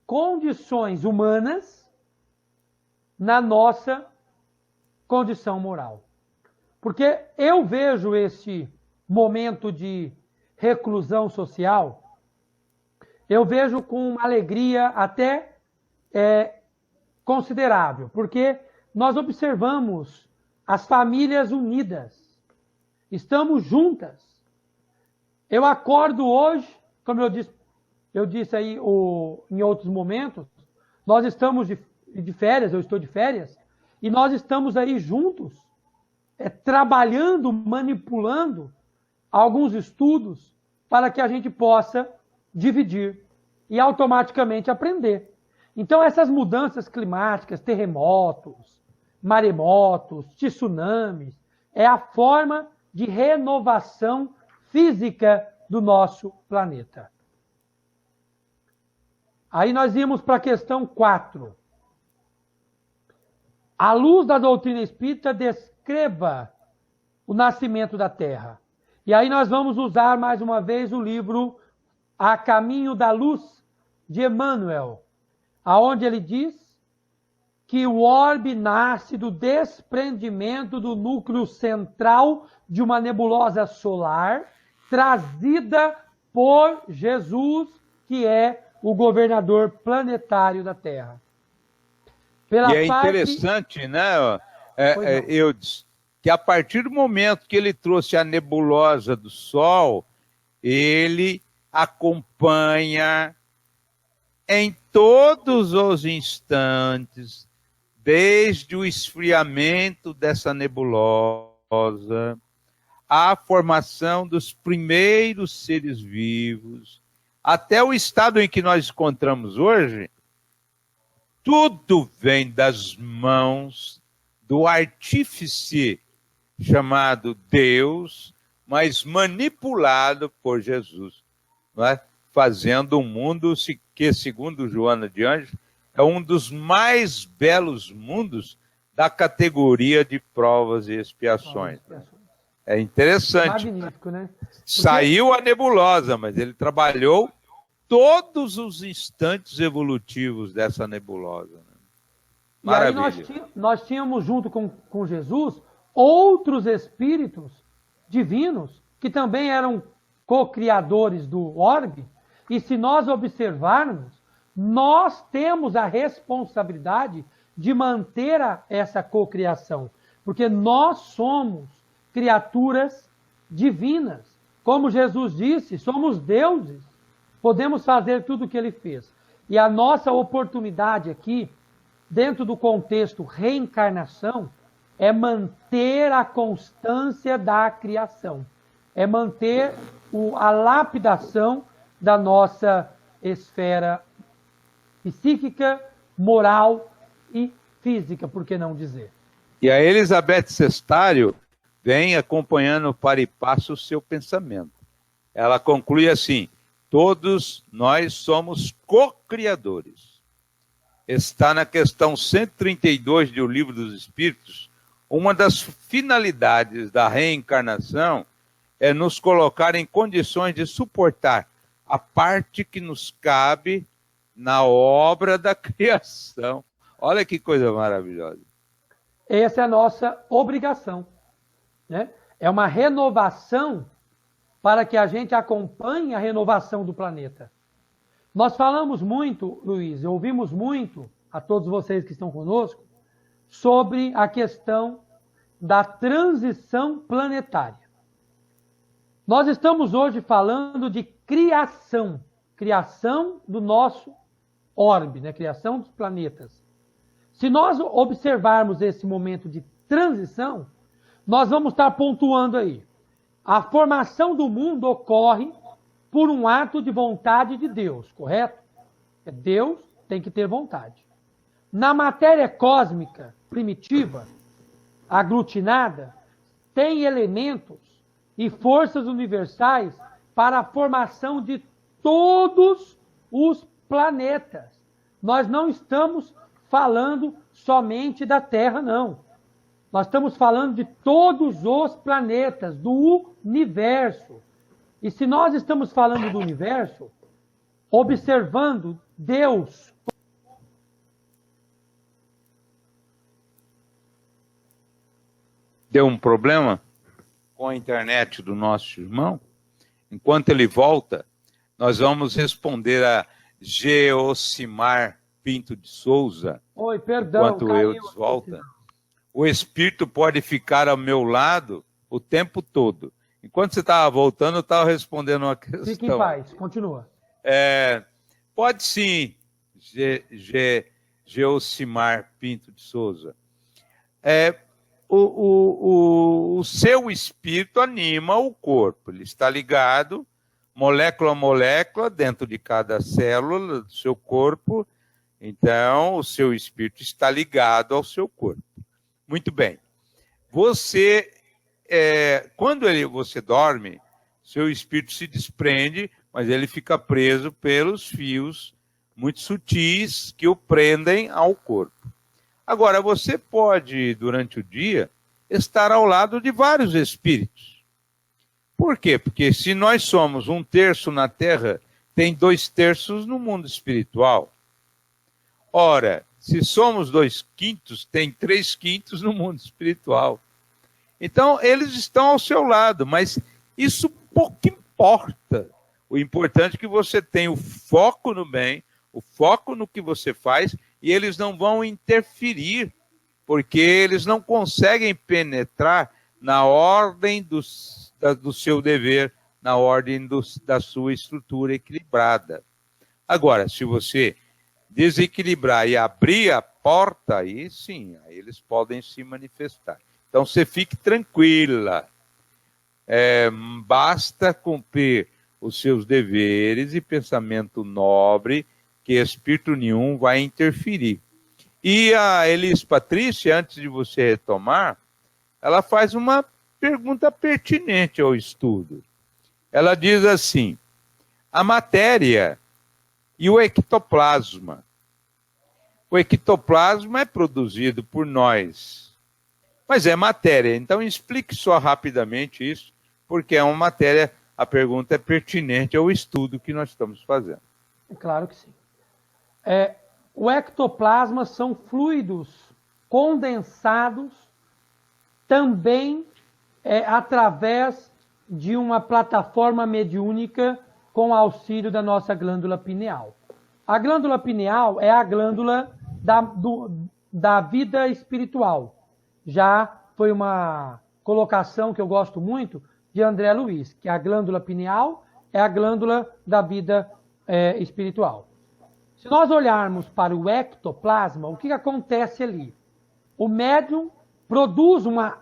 condições humanas na nossa condição moral. Porque eu vejo esse momento de reclusão social, eu vejo com uma alegria até considerável, porque nós observamos as famílias unidas, estamos juntas. Eu acordo hoje, como eu disse aí em outros momentos, nós estamos de férias, eu estou de férias, e nós estamos aí juntos, trabalhando, manipulando alguns estudos para que a gente possa dividir e automaticamente aprender. Então, essas mudanças climáticas, terremotos, maremotos, tsunamis, é a forma de renovação física do nosso planeta. Aí nós íamos para a questão 4. À luz da doutrina espírita, descreva o nascimento da Terra. E aí nós vamos usar mais uma vez o livro A Caminho da Luz, de Emmanuel, aonde ele diz que o orbe nasce do desprendimento do núcleo central de uma nebulosa solar trazida por Jesus, que é o governador planetário da Terra. Interessante, né, Eudes, que a partir do momento que ele trouxe a nebulosa do Sol, ele acompanha em todos os instantes, desde o esfriamento dessa nebulosa, a formação dos primeiros seres vivos, até o estado em que nós encontramos hoje, tudo vem das mãos do artífice chamado Deus, mas manipulado por Jesus, não é? Fazendo um mundo que, segundo Joana de Ângeles, é um dos mais belos mundos da categoria de provas e expiações. É interessante. Magnífico, né? Saiu a nebulosa, mas ele trabalhou todos os instantes evolutivos dessa nebulosa. Né? Maravilha. E aí nós tínhamos junto com Jesus outros espíritos divinos que também eram co-criadores do orbe, e se nós observarmos, nós temos a responsabilidade de manter essa cocriação, porque nós somos criaturas divinas. Como Jesus disse, somos deuses, podemos fazer tudo o que ele fez. E a nossa oportunidade aqui, dentro do contexto reencarnação, é manter a constância da criação, é manter a lapidação da nossa esfera psíquica, moral e física, por que não dizer? E a Elizabeth Cestário vem acompanhando para e passo o seu pensamento. Ela conclui assim: todos nós somos co-criadores. Está na questão 132 do Livro dos Espíritos. Uma das finalidades da reencarnação é nos colocar em condições de suportar a parte que nos cabe na obra da criação. Olha que coisa maravilhosa. Essa é a nossa obrigação, né? É uma renovação para que a gente acompanhe a renovação do planeta. Nós falamos muito, Luiz, ouvimos muito, a todos vocês que estão conosco, sobre a questão da transição planetária. Nós estamos hoje falando de criação do nosso orbe, né? Criação dos planetas. Se nós observarmos esse momento de transição, nós vamos estar pontuando aí. A formação do mundo ocorre por um ato de vontade de Deus, correto? Deus tem que ter vontade. Na matéria cósmica primitiva, aglutinada, tem elementos e forças universais para a formação de todos os planetas. Nós não estamos falando somente da Terra, não. Nós estamos falando de todos os planetas, do universo. E se nós estamos falando do universo, observando Deus. Deu um problema com a internet do nosso irmão? Enquanto ele volta, nós vamos responder a Geocimar Pinto de Souza. Oi, perdão. Enquanto eu volta. O Espírito pode ficar ao meu lado o tempo todo. Enquanto você estava voltando, eu estava respondendo uma questão. Fique em paz, continua. Pode sim, Geocimar Pinto de Souza. O seu espírito anima o corpo. Ele está ligado, molécula a molécula, dentro de cada célula do seu corpo. Então, o seu espírito está ligado ao seu corpo. Muito bem. Você, quando você dorme, seu espírito se desprende, mas ele fica preso pelos fios muito sutis que o prendem ao corpo. Agora, você pode, durante o dia, estar ao lado de vários espíritos. Por quê? Porque se nós somos 1/3 na Terra, tem 2/3 no mundo espiritual. Ora, se somos 2/5, tem 3/5 no mundo espiritual. Então, eles estão ao seu lado, mas isso pouco importa. O importante é que você tenha o foco no bem, o foco no que você faz, e eles não vão interferir, porque eles não conseguem penetrar na ordem do seu dever, na ordem da sua estrutura equilibrada. Agora, se você desequilibrar e abrir a porta, aí sim, aí eles podem se manifestar. Então, você fique tranquila. Basta cumprir os seus deveres e pensamento nobre, que espírito nenhum vai interferir. E a Elis Patrícia, antes de você retomar, ela faz uma pergunta pertinente ao estudo. Ela diz assim: a matéria e o ectoplasma. O ectoplasma é produzido por nós, mas é matéria. Então explique só rapidamente isso, porque é uma matéria, a pergunta é pertinente ao estudo que nós estamos fazendo. Claro que sim. O ectoplasma são fluidos condensados também através de uma plataforma mediúnica com auxílio da nossa glândula pineal. A glândula pineal é a glândula da vida espiritual. Já foi uma colocação que eu gosto muito de André Luiz, que a glândula pineal é a glândula da vida espiritual. Se nós olharmos para o ectoplasma, o que acontece ali? O médium produz uma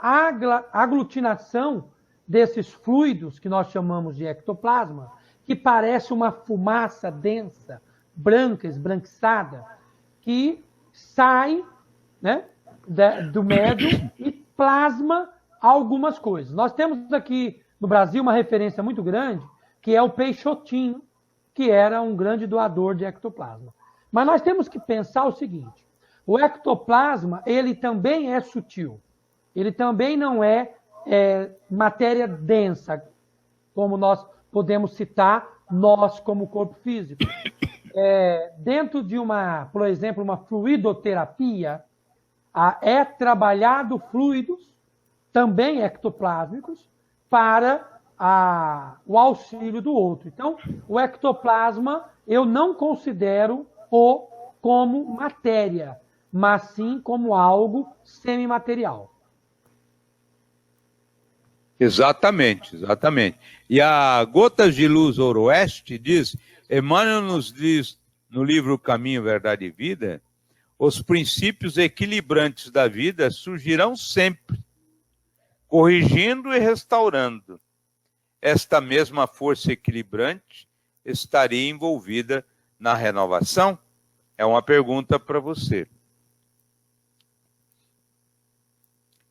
aglutinação desses fluidos, que nós chamamos de ectoplasma, que parece uma fumaça densa, branca, esbranquiçada, que sai, né, do médium e plasma algumas coisas. Nós temos aqui no Brasil uma referência muito grande, que é o Peixotinho, que era um grande doador de ectoplasma. Mas nós temos que pensar o seguinte: o ectoplasma, ele também é sutil. Ele também não é matéria densa, como nós podemos citar nós como corpo físico. Dentro de por exemplo, uma fluidoterapia, é trabalhado fluidos, também ectoplásmicos, para o auxílio do outro. Então, o ectoplasma eu não considero como matéria, mas sim como algo semimaterial. Exatamente, exatamente. E a Gotas de Luz Ooroeste diz, Emmanuel nos diz no livro Caminho, Verdade e Vida, os princípios equilibrantes da vida surgirão sempre, corrigindo e restaurando. Esta mesma força equilibrante estaria envolvida na renovação? É uma pergunta para você.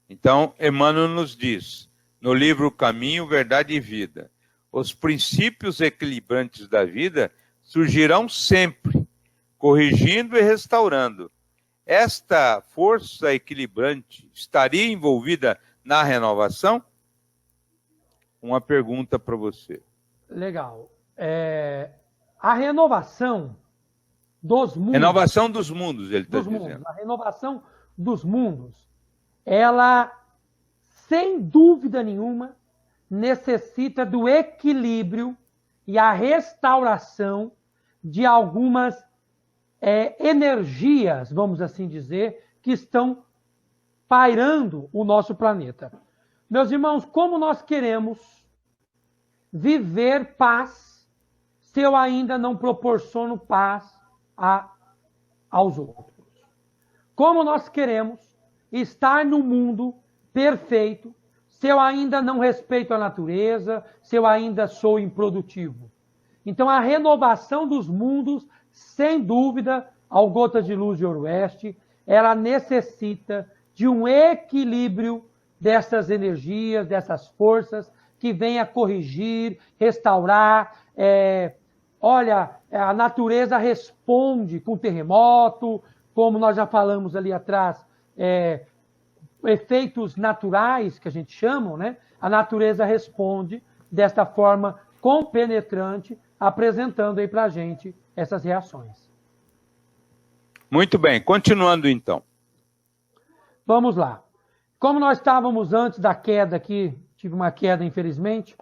Então, Emmanuel nos diz, no livro Caminho, Verdade e Vida, os princípios equilibrantes da vida surgirão sempre, corrigindo e restaurando. Esta força equilibrante estaria envolvida na renovação? Uma pergunta para você. Legal. A renovação dos mundos... Renovação dos mundos, ele está dizendo. A renovação dos mundos, ela, sem dúvida nenhuma, necessita do equilíbrio e a restauração de algumas energias, vamos assim dizer, que estão pairando o nosso planeta. Meus irmãos, como nós queremos viver paz se eu ainda não proporciono paz aos outros? Como nós queremos estar no mundo perfeito se eu ainda não respeito a natureza, se eu ainda sou improdutivo? Então, a renovação dos mundos, sem dúvida, ao Gotas de Luz de Ooroeste, ela necessita de um equilíbrio dessas energias, dessas forças, que venha corrigir, restaurar. Olha, a natureza responde com terremoto, como nós já falamos ali atrás, efeitos naturais, que a gente chama, né? A natureza responde desta forma compenetrante, apresentando aí para a gente essas reações. Muito bem, continuando então. Vamos lá. Como nós estávamos antes da queda aqui, tive uma queda infelizmente,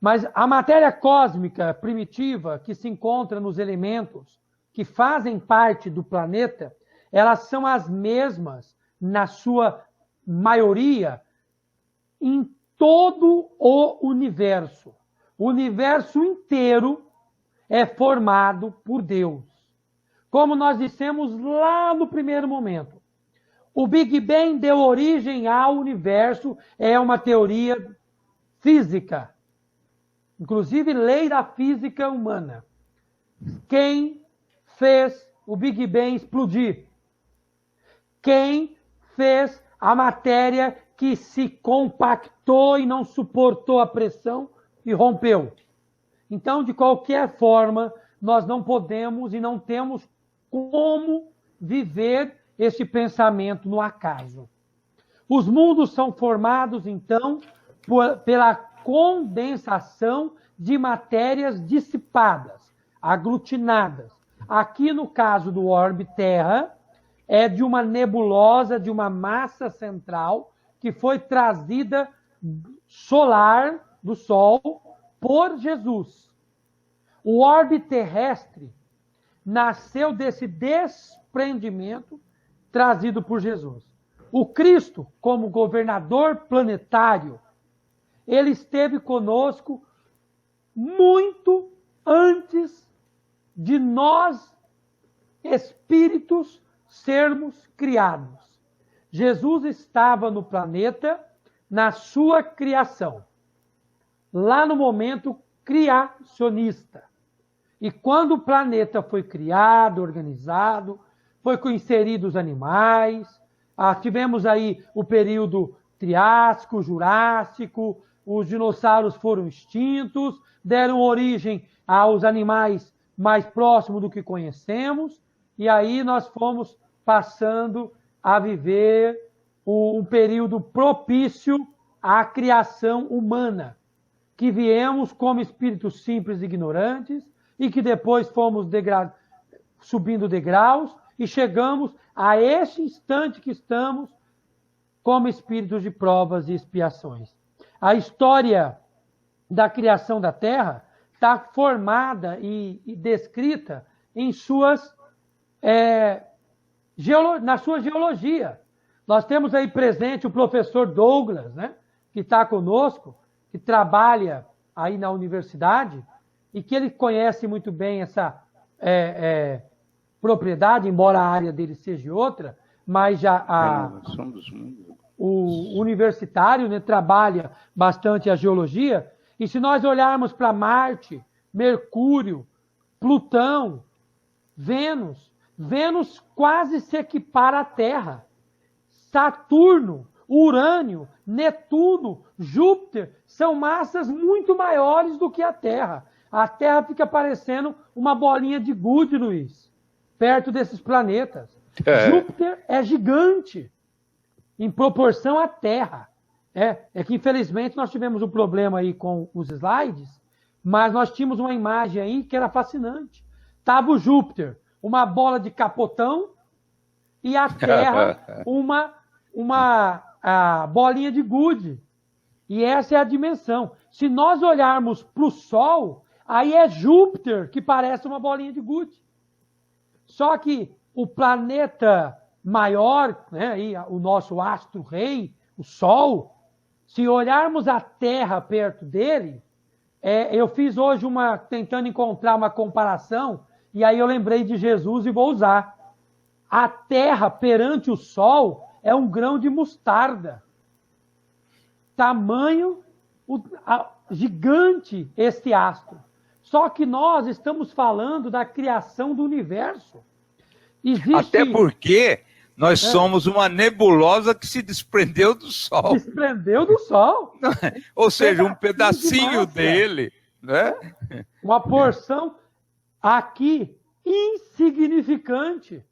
mas a matéria cósmica primitiva que se encontra nos elementos que fazem parte do planeta, elas são as mesmas, na sua maioria, em todo o universo. O universo inteiro é formado por Deus. Como nós dissemos lá no primeiro momento, o Big Bang deu origem ao universo, é uma teoria física, inclusive lei da física humana. Quem fez o Big Bang explodir? Quem fez a matéria que se compactou e não suportou a pressão e rompeu? Então, de qualquer forma, nós não podemos e não temos como viver esse pensamento no acaso. Os mundos são formados, então, pela condensação de matérias dissipadas, aglutinadas. Aqui, no caso do orbe Terra, é de uma nebulosa, de uma massa central, que foi trazida solar, do Sol, por Jesus. O orbe terrestre nasceu desse desprendimento trazido por Jesus. O Cristo, como governador planetário, ele esteve conosco muito antes de nós, espíritos, sermos criados. Jesus estava no planeta na sua criação, lá no momento criacionista. E quando o planeta foi criado, organizado, foi inserido os animais, tivemos aí o período Triássico, Jurássico, os dinossauros foram extintos, deram origem aos animais mais próximos do que conhecemos, e aí nós fomos passando a viver um período propício à criação humana, que viemos como espíritos simples e ignorantes e que depois fomos subindo degraus e chegamos a este instante que estamos como espíritos de provas e expiações. A história da criação da Terra está formada e descrita em na sua geologia. Nós temos aí presente o professor Douglas, né, que está conosco, que trabalha aí na universidade e que ele conhece muito bem essa propriedade, embora a área dele seja outra, mas já o universitário, né, trabalha bastante a geologia. E se nós olharmos para Marte, Mercúrio, Plutão, Vênus quase se equipara à Terra. Saturno, Urânio, Netuno, Júpiter são massas muito maiores do que a Terra. A Terra fica parecendo uma bolinha de gude, Luiz, perto desses planetas. Júpiter é gigante em proporção à Terra. É que, infelizmente, nós tivemos um problema aí com os slides, mas nós tínhamos uma imagem aí que era fascinante. Estava o Júpiter, uma bola de capotão, e a Terra, uma bolinha de gude. E essa é a dimensão. Se nós olharmos para o Sol, aí é Júpiter, que parece uma bolinha de gude. Só que o planeta maior, né, o nosso astro-rei, o Sol, se olharmos a Terra perto dele, eu fiz hoje tentando encontrar uma comparação, e aí eu lembrei de Jesus e vou usar. A Terra perante o Sol é um grão de mostarda. Tamanho gigante este astro. Só que nós estamos falando da criação do universo. Até porque nós somos uma nebulosa que se desprendeu do Sol. Desprendeu do Sol. Ou seja, um pedacinho dele, né? Uma porção aqui insignificante.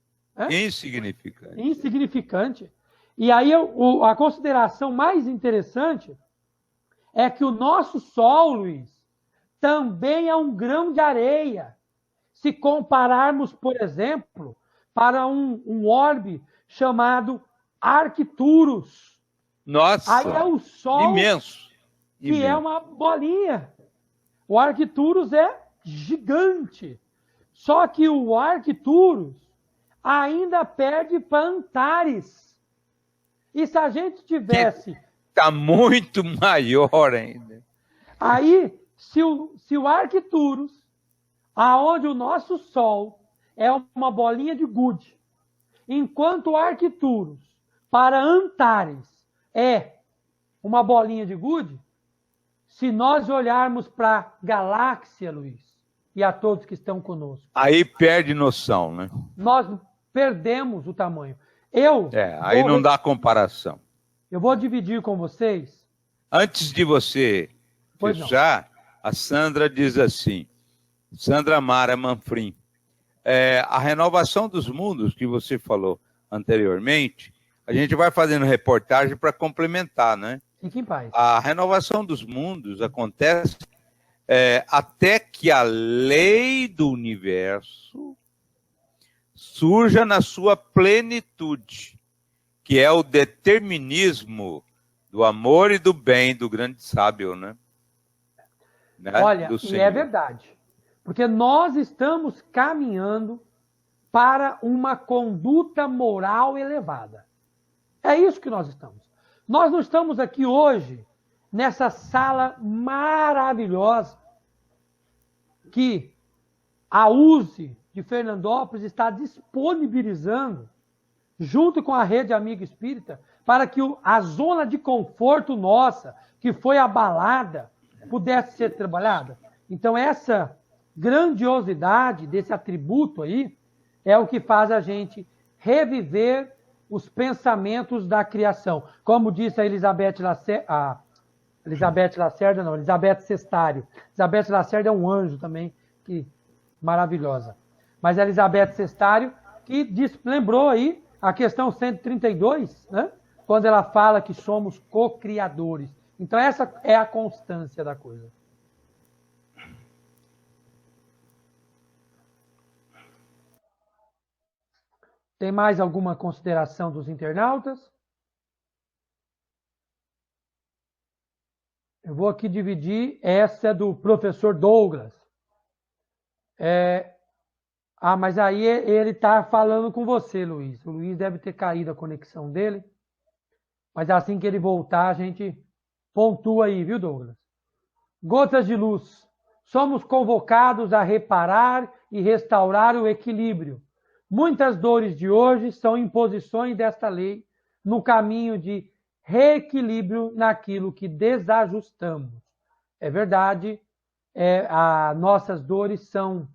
Insignificante. E aí a consideração mais interessante é que o nosso Sol, Luiz, também é um grão de areia. Se compararmos, por exemplo, para um orbe chamado Arcturus. Nossa, aí é o Sol imenso. Que é uma bolinha. O Arcturus é gigante. Só que o Arcturus ainda perde para Antares. E se a gente tivesse... Está muito maior ainda. Aí, se o Arcturus, aonde o nosso Sol é uma bolinha de gude, enquanto o Arcturus, para Antares, é uma bolinha de gude, se nós olharmos para a galáxia, Luiz, e a todos que estão conosco... Aí perde noção, né? Nós perdemos o tamanho. Aí não dá comparação. Eu vou dividir com vocês... Antes de você fechar, a Sandra diz assim, Sandra Mara Manfrim, a renovação dos mundos que você falou anteriormente, a gente vai fazendo reportagem para complementar, né? Fique em paz. A renovação dos mundos acontece até que a lei do universo surja na sua plenitude, que é o determinismo do amor e do bem do grande sábio, né? Olha, e é verdade. Porque nós estamos caminhando para uma conduta moral elevada. É isso que nós estamos. Nós não estamos aqui hoje, nessa sala maravilhosa, que a USE de Fernandópolis está disponibilizando, junto com a Rede Amigo Espírita, para que a zona de conforto nossa, que foi abalada, pudesse ser trabalhada. Então, essa grandiosidade desse atributo aí é o que faz a gente reviver os pensamentos da criação. Como disse a Elizabeth Sestário. Elizabeth Lacerda é um anjo também, maravilhosa. Mas a Elizabeth Sestário, que lembrou aí a questão 132, né? Quando ela fala que somos co-criadores. Então, essa é a constância da coisa. Tem mais alguma consideração dos internautas? Eu vou aqui dividir, essa é do professor Douglas. Mas aí ele está falando com você, Luiz. O Luiz deve ter caído a conexão dele. Mas assim que ele voltar, a gente pontua aí, viu, Douglas? Gotas de luz. Somos convocados a reparar e restaurar o equilíbrio. Muitas dores de hoje são imposições desta lei no caminho de reequilíbrio naquilo que desajustamos. É verdade, nossas dores são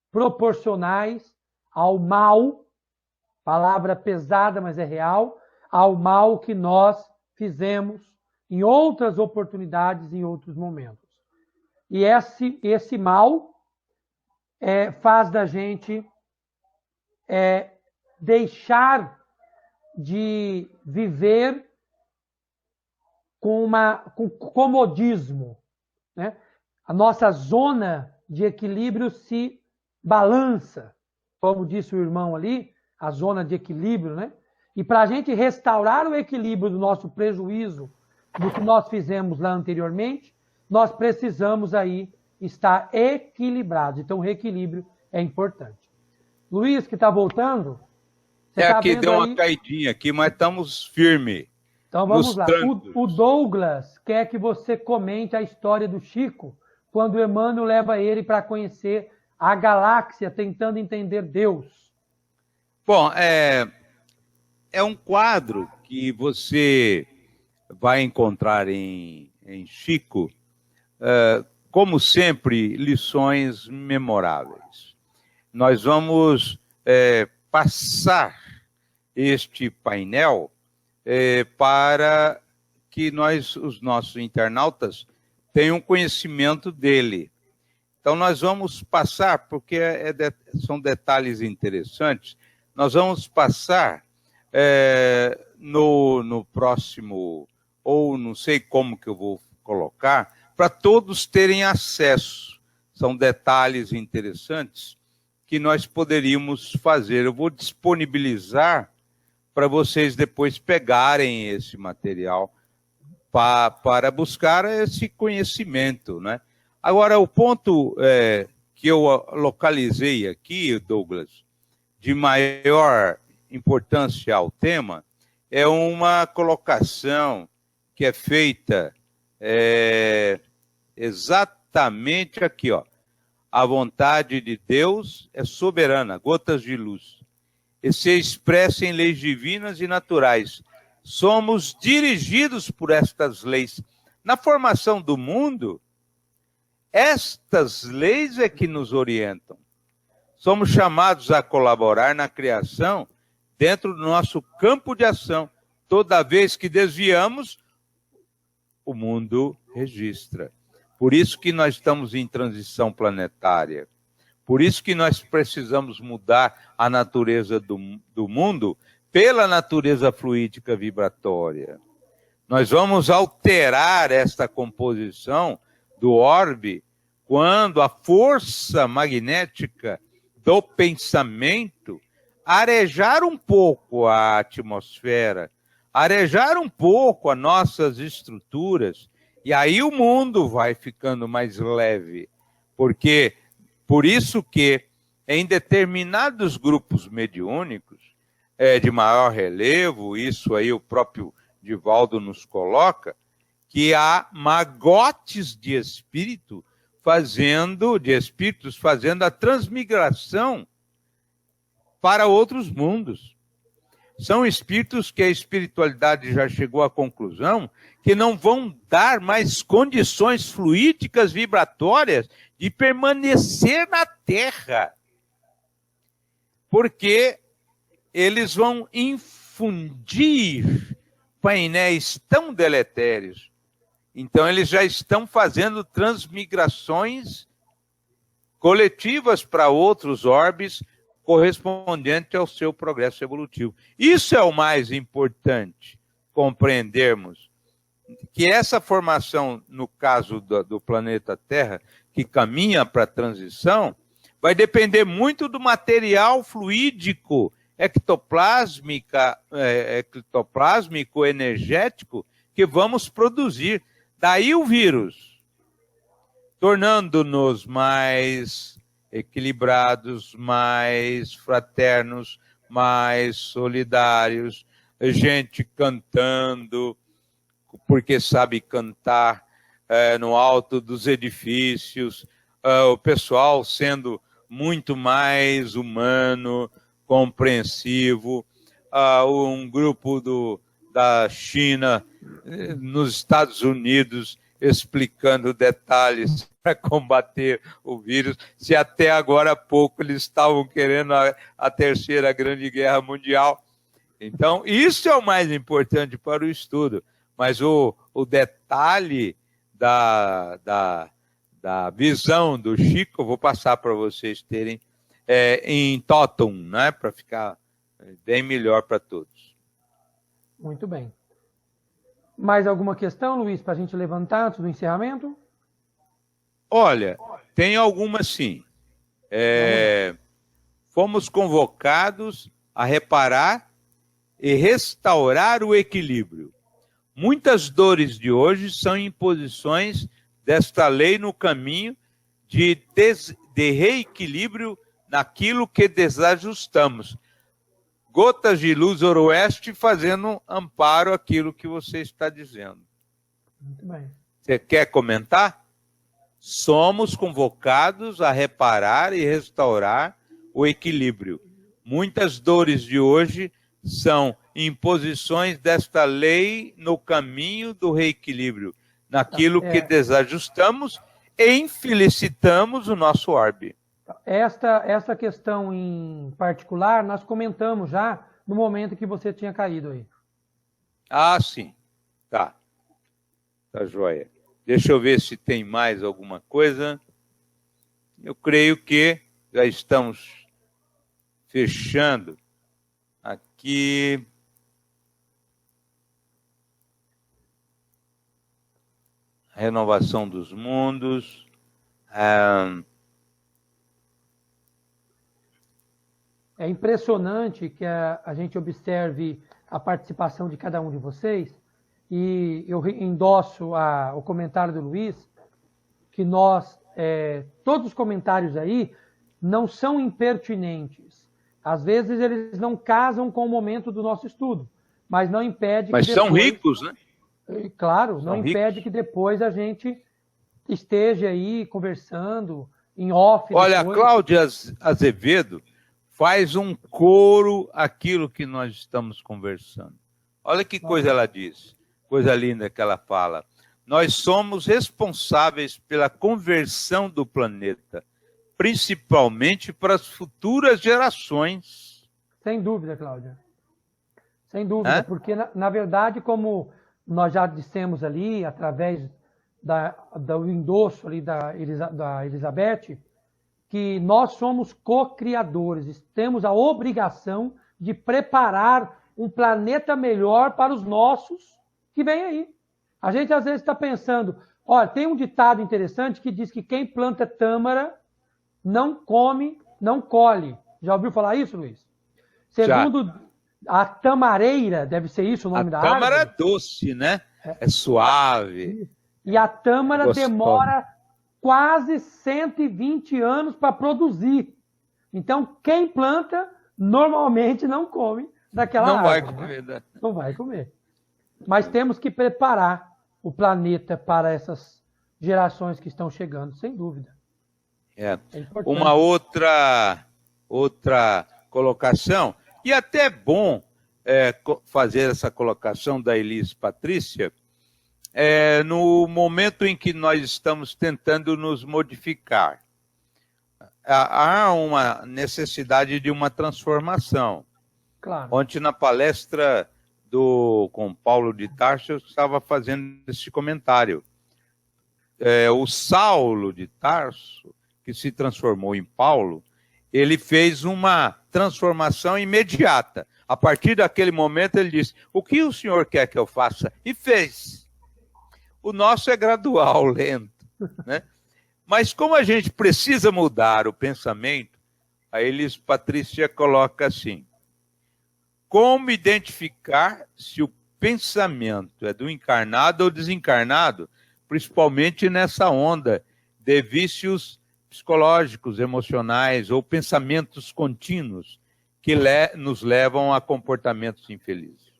proporcionais ao mal, palavra pesada, mas é real, ao mal que nós fizemos em outras oportunidades, em outros momentos. E esse mal faz da gente deixar de viver com comodismo, né? A nossa zona de equilíbrio se balança, como disse o irmão ali, a zona de equilíbrio, né? E para a gente restaurar o equilíbrio do nosso prejuízo do que nós fizemos lá anteriormente, nós precisamos aí estar equilibrados. Então, o reequilíbrio é importante. Luiz, que está voltando... Aqui deu uma caidinha aqui, mas estamos firmes. Então vamos lá. O Douglas quer que você comente a história do Chico, quando o Emmanuel leva ele para conhecer a galáxia, tentando entender Deus. Bom, é um quadro que você vai encontrar em Chico, como sempre, lições memoráveis. Nós vamos passar este painel para que os nossos internautas tenham conhecimento dele. Então, nós vamos passar, porque são detalhes interessantes, nós vamos passar no próximo, ou não sei como que eu vou colocar, para todos terem acesso. São detalhes interessantes que nós poderíamos fazer. Eu vou disponibilizar para vocês depois pegarem esse material para buscar esse conhecimento, né? Agora, o ponto que eu localizei aqui, Douglas, de maior importância ao tema, é uma colocação que é feita exatamente aqui, ó. A vontade de Deus é soberana, gotas de luz, e se expressa em leis divinas e naturais. Somos dirigidos por estas leis. Na formação do mundo, estas leis é que nos orientam. Somos chamados a colaborar na criação dentro do nosso campo de ação. Toda vez que desviamos, o mundo registra. Por isso que nós estamos em transição planetária. Por isso que nós precisamos mudar a natureza do mundo pela natureza fluídica vibratória. Nós vamos alterar esta composição do orbe quando a força magnética do pensamento arejar um pouco a atmosfera, arejar um pouco as nossas estruturas, e aí o mundo vai ficando mais leve. Porque, por isso que em determinados grupos mediúnicos, de maior relevo, isso aí o próprio Divaldo nos coloca, que há magotes de espíritos fazendo a transmigração para outros mundos. São espíritos que a espiritualidade já chegou à conclusão que não vão dar mais condições fluídicas vibratórias de permanecer na Terra. Porque eles vão infundir painéis tão deletérios. Então, eles já estão fazendo transmigrações coletivas para outros orbes correspondente ao seu progresso evolutivo. Isso é o mais importante, compreendermos que essa formação, no caso do planeta Terra, que caminha para a transição, vai depender muito do material fluídico ectoplásmico energético que vamos produzir. Daí o vírus, tornando-nos mais equilibrados, mais fraternos, mais solidários, gente cantando, porque sabe cantar no alto dos edifícios, o pessoal sendo muito mais humano, compreensivo, um grupo da China nos Estados Unidos explicando detalhes para combater o vírus, se até agora há pouco eles estavam querendo a Terceira Grande Guerra Mundial. Então, isso é o mais importante para o estudo, mas o detalhe da visão do Chico, eu vou passar para vocês terem em totum, né, para ficar bem melhor para todos. Muito bem. Mais alguma questão, Luiz, para a gente levantar antes do encerramento? Olha, tem algumas sim. Fomos convocados a reparar e restaurar o equilíbrio. Muitas dores de hoje são imposições desta lei no caminho de reequilíbrio naquilo que desajustamos. Gotas de luz oroeste fazendo amparo àquilo que você está dizendo. Muito bem. Você quer comentar? Somos convocados a reparar e restaurar o equilíbrio. Muitas dores de hoje são imposições desta lei no caminho do reequilíbrio, naquilo que desajustamos e infelicitamos o nosso orbe. Esta questão em particular, nós comentamos já no momento que você tinha caído aí. Ah, sim. Tá. Tá joia. Deixa eu ver se tem mais alguma coisa. Eu creio que já estamos fechando aqui. A renovação dos mundos. É impressionante que a gente observe a participação de cada um de vocês, e eu endosso o comentário do Luiz, que todos os comentários aí não são impertinentes. Às vezes eles não casam com o momento do nosso estudo, mas não impede Mas que são ricos, né? Claro, não impede que depois a gente esteja aí conversando em off. Olha, a Cláudia Azevedo faz um coro aquilo que nós estamos conversando. Olha que coisa ela diz, coisa linda que ela fala. Nós somos responsáveis pela conversão do planeta, principalmente para as futuras gerações. Sem dúvida, Cláudia. Sem dúvida, porque, na verdade, como nós já dissemos ali, através do endosso ali da Elizabeth, que nós somos co-criadores, temos a obrigação de preparar um planeta melhor para os nossos que vem aí. A gente às vezes está pensando, olha, tem um ditado interessante que diz que quem planta tâmara não come, não colhe. Já ouviu falar isso, Luiz? Segundo a tamareira, deve ser isso o nome da árvore? A tâmara é doce, né? É suave. E a tâmara demora quase 120 anos para produzir. Então, quem planta, normalmente não come daquela árvore. Não vai comer, né? Não vai comer. Mas temos que preparar o planeta para essas gerações que estão chegando, sem dúvida. Uma outra colocação, e até é bom fazer essa colocação da Elis Patrícia, no momento em que nós estamos tentando nos modificar. Há uma necessidade de uma transformação. Claro. Ontem, na palestra com Paulo de Tarso, eu estava fazendo esse comentário. O Saulo de Tarso, que se transformou em Paulo, ele fez uma transformação imediata. A partir daquele momento, ele disse, o que o senhor quer que eu faça? E fez. O nosso é gradual, lento, né? Mas como a gente precisa mudar o pensamento, a Elis Patrícia coloca assim, como identificar se o pensamento é do encarnado ou desencarnado, principalmente nessa onda de vícios psicológicos, emocionais ou pensamentos contínuos que nos levam a comportamentos infelizes.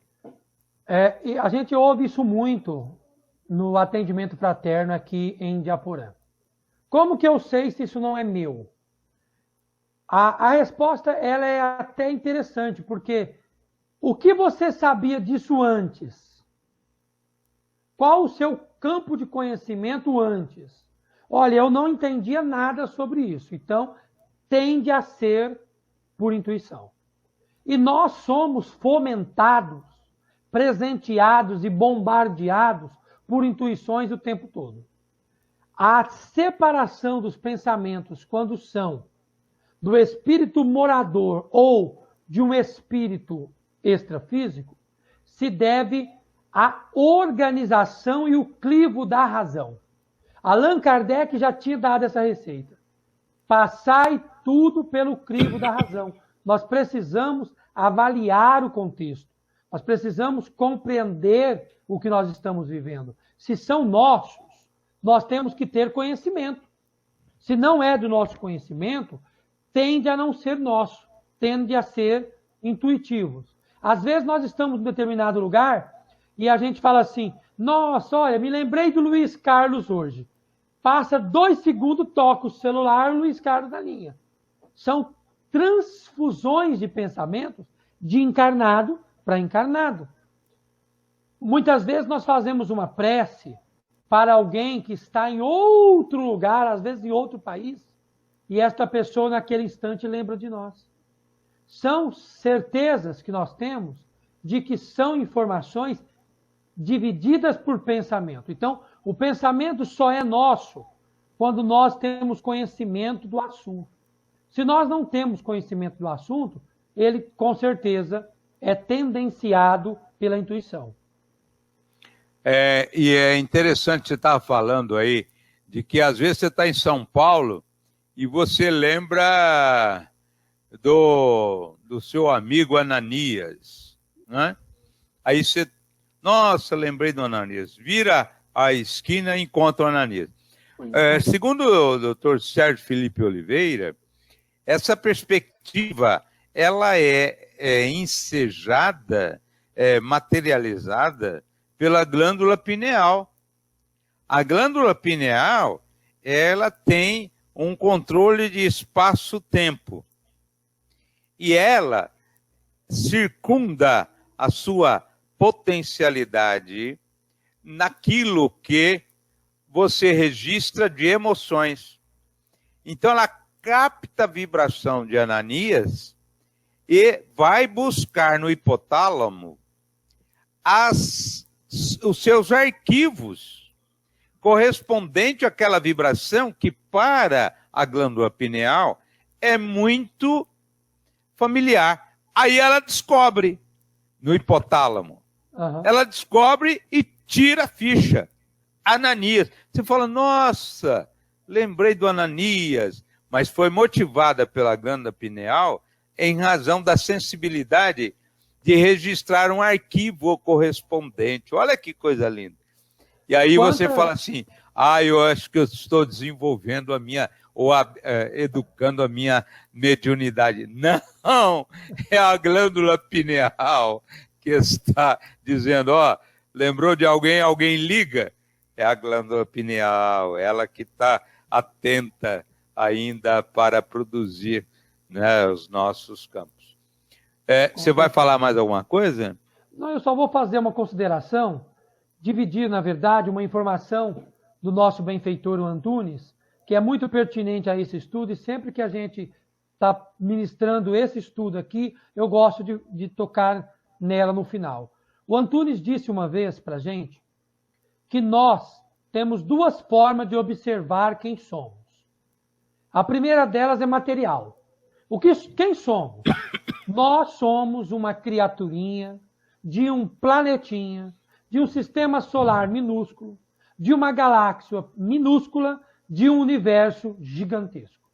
E a gente ouve isso muito no atendimento fraterno aqui em Diaporã. Como que eu sei se isso não é meu? A resposta ela é até interessante, porque o que você sabia disso antes? Qual o seu campo de conhecimento antes? Olha, eu não entendia nada sobre isso, então tende a ser por intuição. E nós somos fomentados, presenteados e bombardeados por intuições o tempo todo. A separação dos pensamentos, quando são do espírito morador ou de um espírito extrafísico, se deve à organização e o clivo da razão. Allan Kardec já tinha dado essa receita. Passai tudo pelo crivo da razão. Nós precisamos avaliar o contexto. Nós precisamos compreender o que nós estamos vivendo. Se são nossos, nós temos que ter conhecimento. Se não é do nosso conhecimento, tende a não ser nosso, tende a ser intuitivos. Às vezes nós estamos em determinado lugar e a gente fala assim, nossa, olha, me lembrei do Luiz Carlos hoje. Passa 2 segundos, toca o celular, o Luiz Carlos na linha. São transfusões de pensamentos de encarnado para encarnado. Muitas vezes nós fazemos uma prece para alguém que está em outro lugar, às vezes em outro país, e esta pessoa naquele instante lembra de nós. São certezas que nós temos de que são informações divididas por pensamento. Então, o pensamento só é nosso quando nós temos conhecimento do assunto. Se nós não temos conhecimento do assunto, ele, com certeza, é tendenciado pela intuição. E é interessante você estar falando aí de que às vezes você está em São Paulo e você lembra do seu amigo Ananias, né? Aí você, nossa, lembrei do Ananias. Vira a esquina e encontra o Ananias. Segundo o Dr. Sérgio Felipe Oliveira, essa perspectiva ela é ensejada, materializada pela glândula pineal. A glândula pineal, ela tem um controle de espaço-tempo. E ela circunda a sua potencialidade naquilo que você registra de emoções. Então, ela capta a vibração de Ananias e vai buscar no hipotálamo os seus arquivos correspondente àquela vibração que, para a glândula pineal, é muito familiar. Aí ela descobre no hipotálamo. Uhum. Ela descobre e tira a ficha. Ananias. Você fala, nossa, lembrei do Ananias, mas foi motivada pela glândula pineal em razão da sensibilidade de registrar um arquivo correspondente. Olha que coisa linda. E aí você fala assim, eu acho que eu estou desenvolvendo a minha, ou educando a minha mediunidade. Não, é a glândula pineal que está dizendo, lembrou de alguém, alguém liga. É a glândula pineal, ela que está atenta ainda para produzir, né, os nossos campos. Você vai falar mais alguma coisa? Não, eu só vou fazer uma consideração, dividir, na verdade, uma informação do nosso benfeitor Antunes, que é muito pertinente a esse estudo, e sempre que a gente está ministrando esse estudo aqui, eu gosto de tocar nela no final. O Antunes disse uma vez para a gente que nós temos 2 formas de observar quem somos. A primeira delas é material. Quem somos? Nós somos uma criaturinha de um planetinha, de um sistema solar minúsculo, de uma galáxia minúscula, de um universo gigantesco.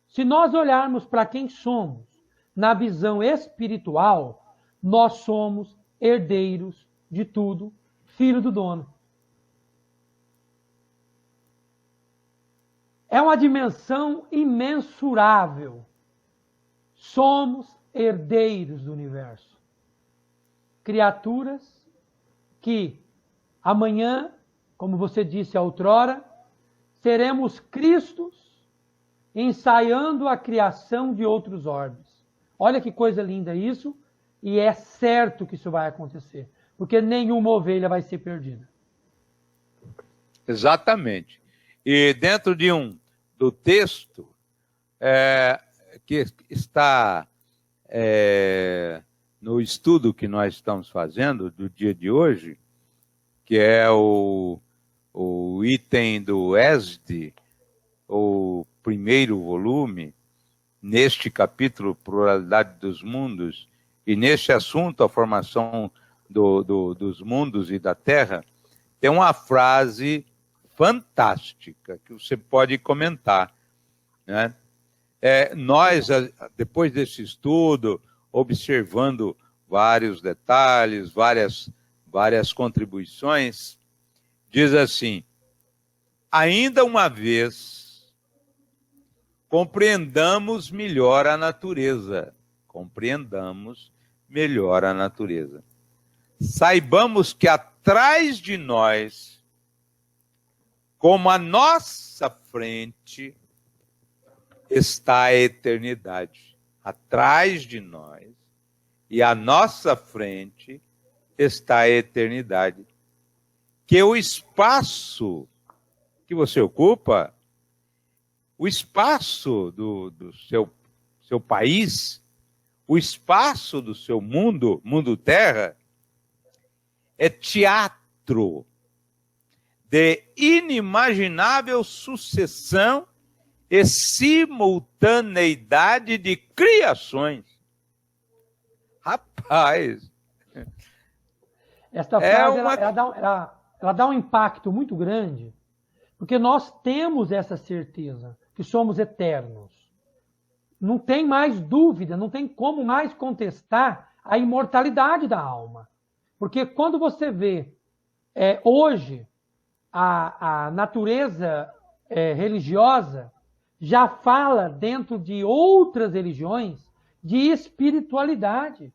Se nós olharmos para quem somos na visão espiritual, nós somos herdeiros de tudo, filho do dono. É uma dimensão imensurável. Somos herdeiros do universo. Criaturas que amanhã, como você disse outrora, seremos Cristos ensaiando a criação de outros orbes. Olha que coisa linda isso, e é certo que isso vai acontecer, porque nenhuma ovelha vai ser perdida. Exatamente. E dentro do texto que está no estudo que nós estamos fazendo do dia de hoje, que é o item do Êxodo, o primeiro volume, neste capítulo Pluralidade dos Mundos, e neste assunto, a formação dos mundos e da Terra, tem uma frase fantástica que você pode comentar, né? Nós, depois desse estudo, observando vários detalhes, várias contribuições, diz assim: ainda uma vez, compreendamos melhor a natureza. Compreendamos melhor a natureza. Saibamos que atrás de nós, como à nossa frente, está a eternidade. Atrás de nós e à nossa frente está a eternidade. Que o espaço que você ocupa, o espaço do seu país, o espaço do seu mundo terra, é teatro de inimaginável sucessão e simultaneidade de criações. Rapaz! Esta frase ela dá um impacto muito grande, porque nós temos essa certeza que somos eternos. Não tem mais dúvida, não tem como mais contestar a imortalidade da alma. Porque quando você vê hoje a natureza religiosa já fala dentro de outras religiões de espiritualidade.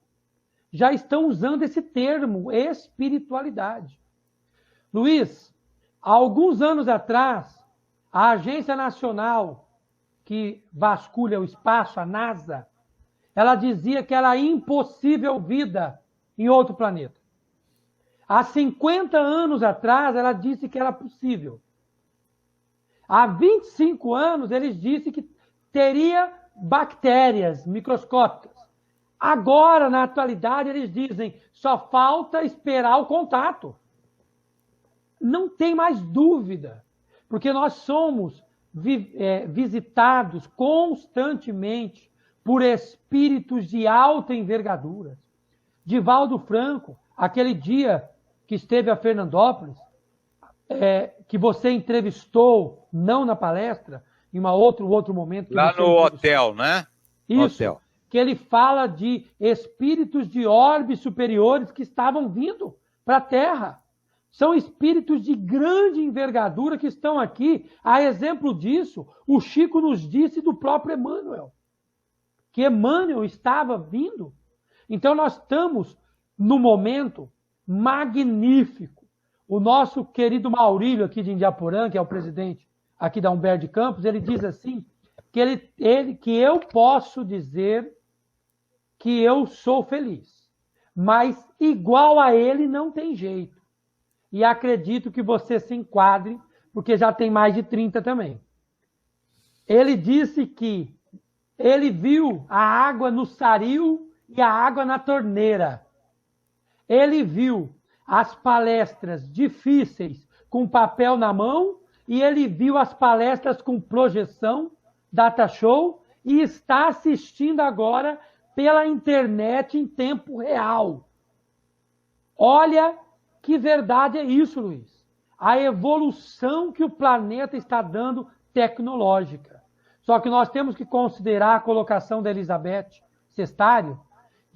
Já estão usando esse termo, espiritualidade. Luiz, há alguns anos atrás, a Agência Nacional que vasculha o espaço, a NASA, ela dizia que era impossível vida em outro planeta. Há 50 anos atrás, ela disse que era possível. Há 25 anos, eles disseram que teria bactérias microscópicas. Agora, na atualidade, eles dizem só falta esperar o contato. Não tem mais dúvida, porque nós somos visitados constantemente por espíritos de alta envergadura. Divaldo Franco, aquele dia que esteve a Fernandópolis, que você entrevistou, não na palestra, em outro momento. Lá no hotel, né? Isso, hotel. Que ele fala de espíritos de orbes superiores que estavam vindo para a Terra. São espíritos de grande envergadura que estão aqui. A exemplo disso, o Chico nos disse do próprio Emmanuel, que Emmanuel estava vindo. Então nós estamos no momento magnífico. O nosso querido Maurílio aqui de Indiaporã, que é o presidente aqui da Humberto de Campos, ele diz assim, que eu posso dizer que eu sou feliz, mas igual a ele não tem jeito. E acredito que você se enquadre, porque já tem mais de 30 também. Ele disse que ele viu a água no saril e a água na torneira. Ele viu as palestras difíceis com papel na mão e ele viu as palestras com projeção, data show, e está assistindo agora pela internet em tempo real. Olha que verdade é isso, Luiz. A evolução que o planeta está dando tecnológica. Só que nós temos que considerar a colocação da Elizabeth Cestário,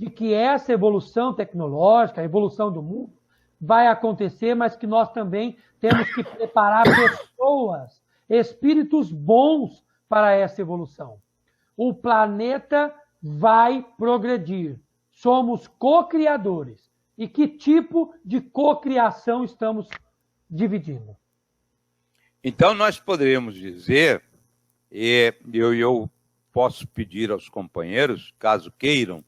de que essa evolução tecnológica, a evolução do mundo, vai acontecer, mas que nós também temos que preparar pessoas, espíritos bons para essa evolução. O planeta vai progredir. Somos co-criadores. E que tipo de co-criação estamos dividindo? Então, nós poderíamos dizer, e eu posso pedir aos companheiros, caso queiram,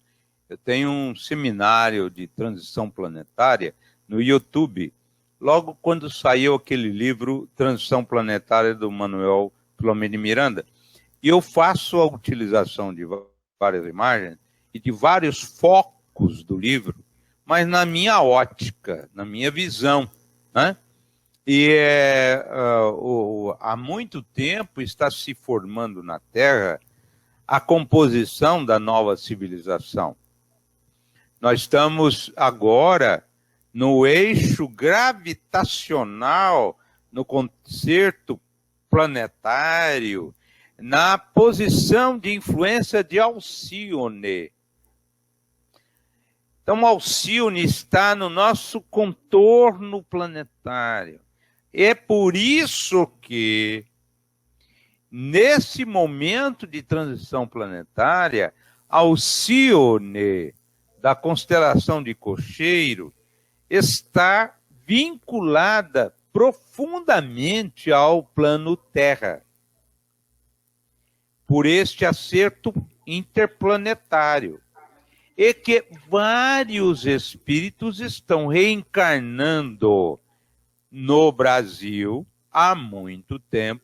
eu tenho um seminário de transição planetária no YouTube, logo quando saiu aquele livro Transição Planetária do Manuel Filomeno de Miranda. E eu faço a utilização de várias imagens e de vários focos do livro, mas na minha ótica, na minha visão, né? E há muito tempo está se formando na Terra a composição da nova civilização. Nós estamos agora no eixo gravitacional, no concerto planetário, na posição de influência de Alcione. Então, Alcione está no nosso contorno planetário. É por isso que, nesse momento de transição planetária, Alcione, da constelação de Cocheiro, está vinculada profundamente ao plano Terra, por este acerto interplanetário, e que vários espíritos estão reencarnando no Brasil há muito tempo.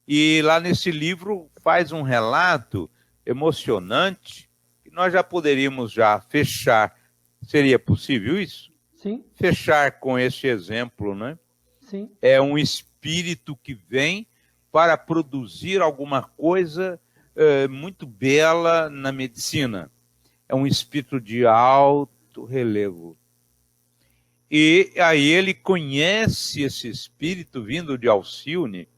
E lá nesse livro faz um relato emocionante que nós já poderíamos já fechar. Seria possível isso? Sim. Fechar com esse exemplo, né? Sim. É um espírito que vem para produzir alguma coisa muito bela na medicina. É um espírito de alto relevo. E aí ele conhece esse espírito vindo de Alcione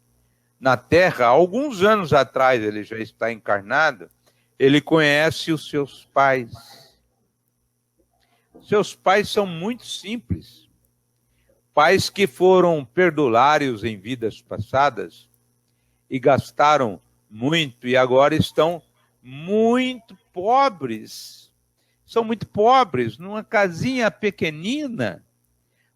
na Terra. Alguns anos atrás ele já está encarnado. Ele conhece os seus pais. Seus pais são muito simples. Pais que foram perdulários em vidas passadas e gastaram muito e agora estão muito pobres. São muito pobres, numa casinha pequenina,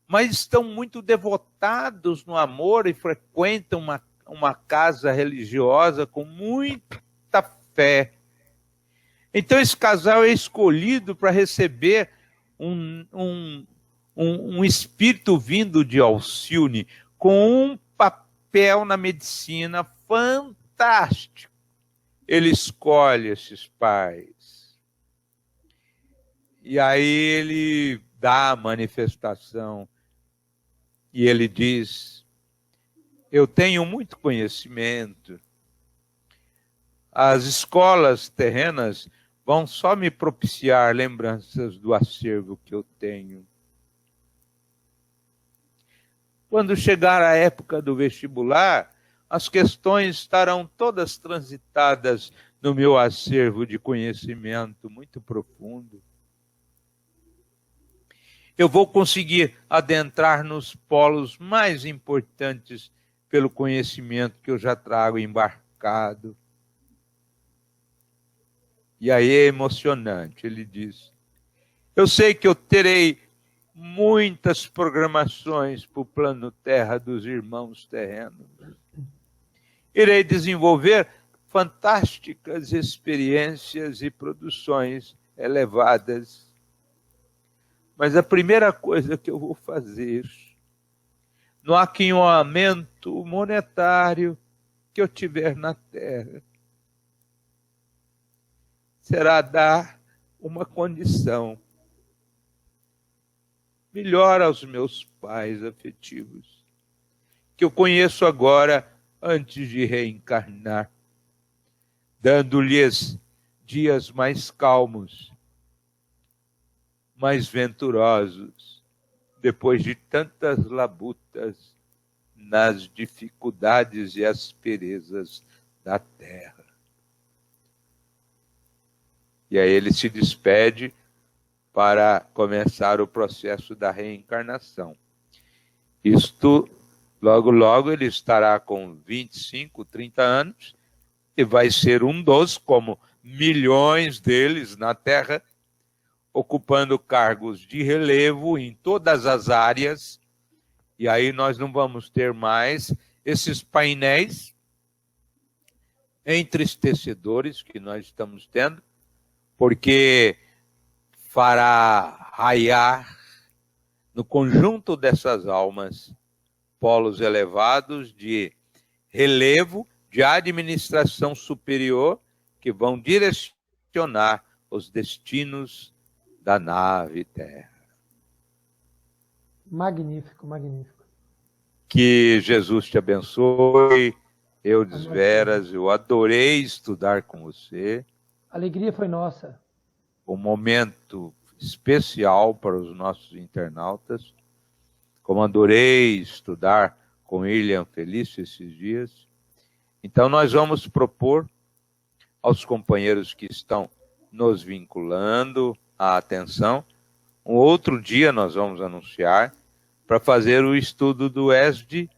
mas estão muito devotados no amor e frequentam uma casa religiosa com muita fé. Então esse casal é escolhido para receber um espírito vindo de Alcione com um papel na medicina fantástico. Ele escolhe esses pais. E aí ele dá a manifestação e ele diz: eu tenho muito conhecimento. As escolas terrenas vão só me propiciar lembranças do acervo que eu tenho. Quando chegar a época do vestibular, as questões estarão todas transitadas no meu acervo de conhecimento muito profundo. Eu vou conseguir adentrar nos polos mais importantes pelo conhecimento que eu já trago embarcado. E aí é emocionante, ele diz: eu sei que eu terei muitas programações para o plano Terra dos irmãos terrenos. Irei desenvolver fantásticas experiências e produções elevadas. Mas a primeira coisa que eu vou fazer, no aquinhoamento monetário que eu tiver na Terra, será dar uma condição melhor aos meus pais afetivos, que eu conheço agora antes de reencarnar, dando-lhes dias mais calmos, mais venturosos, depois de tantas labutas nas dificuldades e asperezas da terra. E aí ele se despede para começar o processo da reencarnação. Isto, logo, logo, ele estará com 25, 30 anos e vai ser um dos, como milhões deles na Terra, ocupando cargos de relevo em todas as áreas. E aí nós não vamos ter mais esses painéis entristecedores que nós estamos tendo, porque fará raiar no conjunto dessas almas polos elevados de relevo, de administração superior, que vão direcionar os destinos da nave Terra. Magnífico, magnífico. Que Jesus te abençoe. Eudes Veras, eu adorei estudar com você. A alegria foi nossa. Um momento especial para os nossos internautas. Como adorei estudar com William Felício esses dias. Então nós vamos propor aos companheiros que estão nos vinculando a atenção. Um outro dia nós vamos anunciar para fazer o estudo do ESD,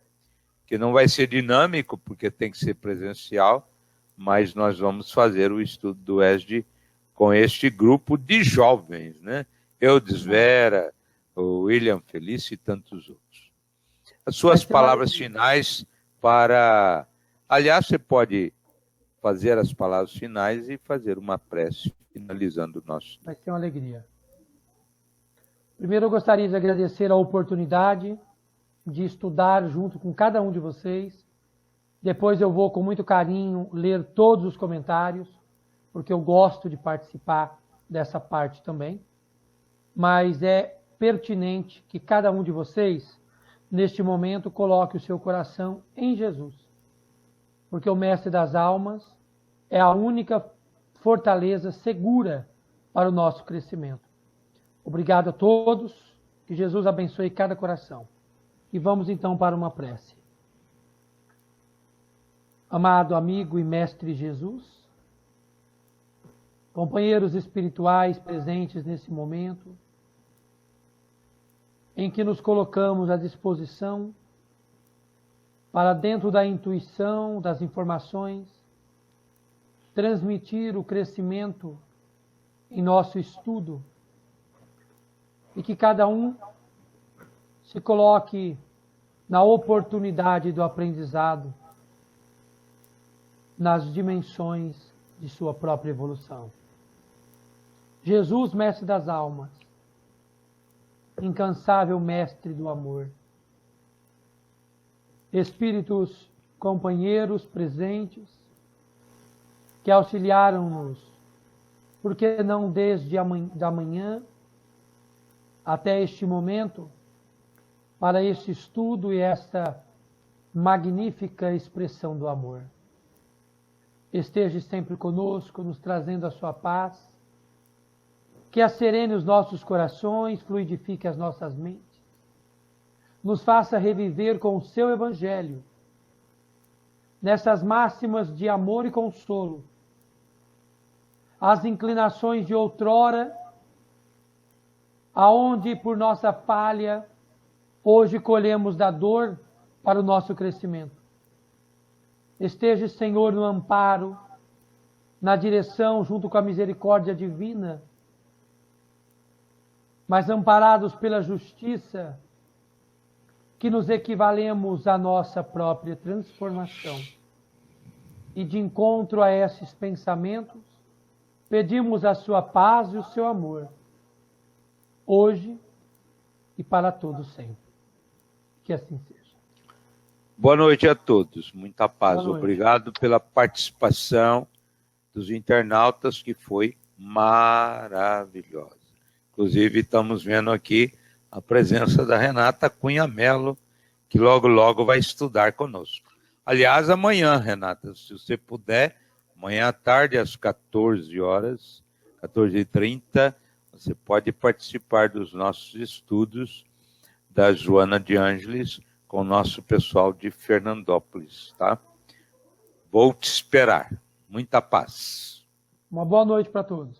que não vai ser dinâmico, porque tem que ser presencial, mas nós vamos fazer o estudo do ESD com este grupo de jovens, né? Eudes Vera, o William Felício e tantos outros. As suas palavras finais para... Aliás, você pode fazer as palavras finais e fazer uma prece, finalizando o nosso... Vai ser uma alegria. Primeiro, eu gostaria de agradecer a oportunidade de estudar junto com cada um de vocês. Depois eu vou, com muito carinho, ler todos os comentários, porque eu gosto de participar dessa parte também. Mas é pertinente que cada um de vocês, neste momento, coloque o seu coração em Jesus. Porque o Mestre das Almas é a única fortaleza segura para o nosso crescimento. Obrigado a todos, que Jesus abençoe cada coração. E vamos então para uma prece. Amado amigo e Mestre Jesus, companheiros espirituais presentes nesse momento, em que nos colocamos à disposição para, dentro da intuição, das informações, transmitir o crescimento em nosso estudo, e que cada um se coloque na oportunidade do aprendizado, nas dimensões de sua própria evolução. Jesus, Mestre das Almas, incansável Mestre do Amor, Espíritos companheiros presentes, que auxiliaram-nos, por que não desde da manhã até este momento, para este estudo e esta magnífica expressão do amor. Esteja sempre conosco, nos trazendo a sua paz, que acerene os nossos corações, fluidifique as nossas mentes, nos faça reviver com o seu Evangelho, nessas máximas de amor e consolo, as inclinações de outrora, aonde por nossa falha, hoje colhemos da dor para o nosso crescimento. Esteja, Senhor, no amparo, na direção, junto com a misericórdia divina, mas amparados pela justiça, que nos equivalemos à nossa própria transformação. E de encontro a esses pensamentos, pedimos a sua paz e o seu amor, hoje e para todos sempre. Que assim seja. Boa noite a todos, muita paz. Obrigado pela participação dos internautas, que foi maravilhosa. Inclusive, estamos vendo aqui a presença da Renata Cunha Mello, que logo, logo vai estudar conosco. Aliás, amanhã, Renata, se você puder, amanhã à tarde, às 14 horas, 14h30, você pode participar dos nossos estudos da Joana de Ângeles com o nosso pessoal de Fernandópolis, tá? Vou te esperar. Muita paz. Uma boa noite para todos.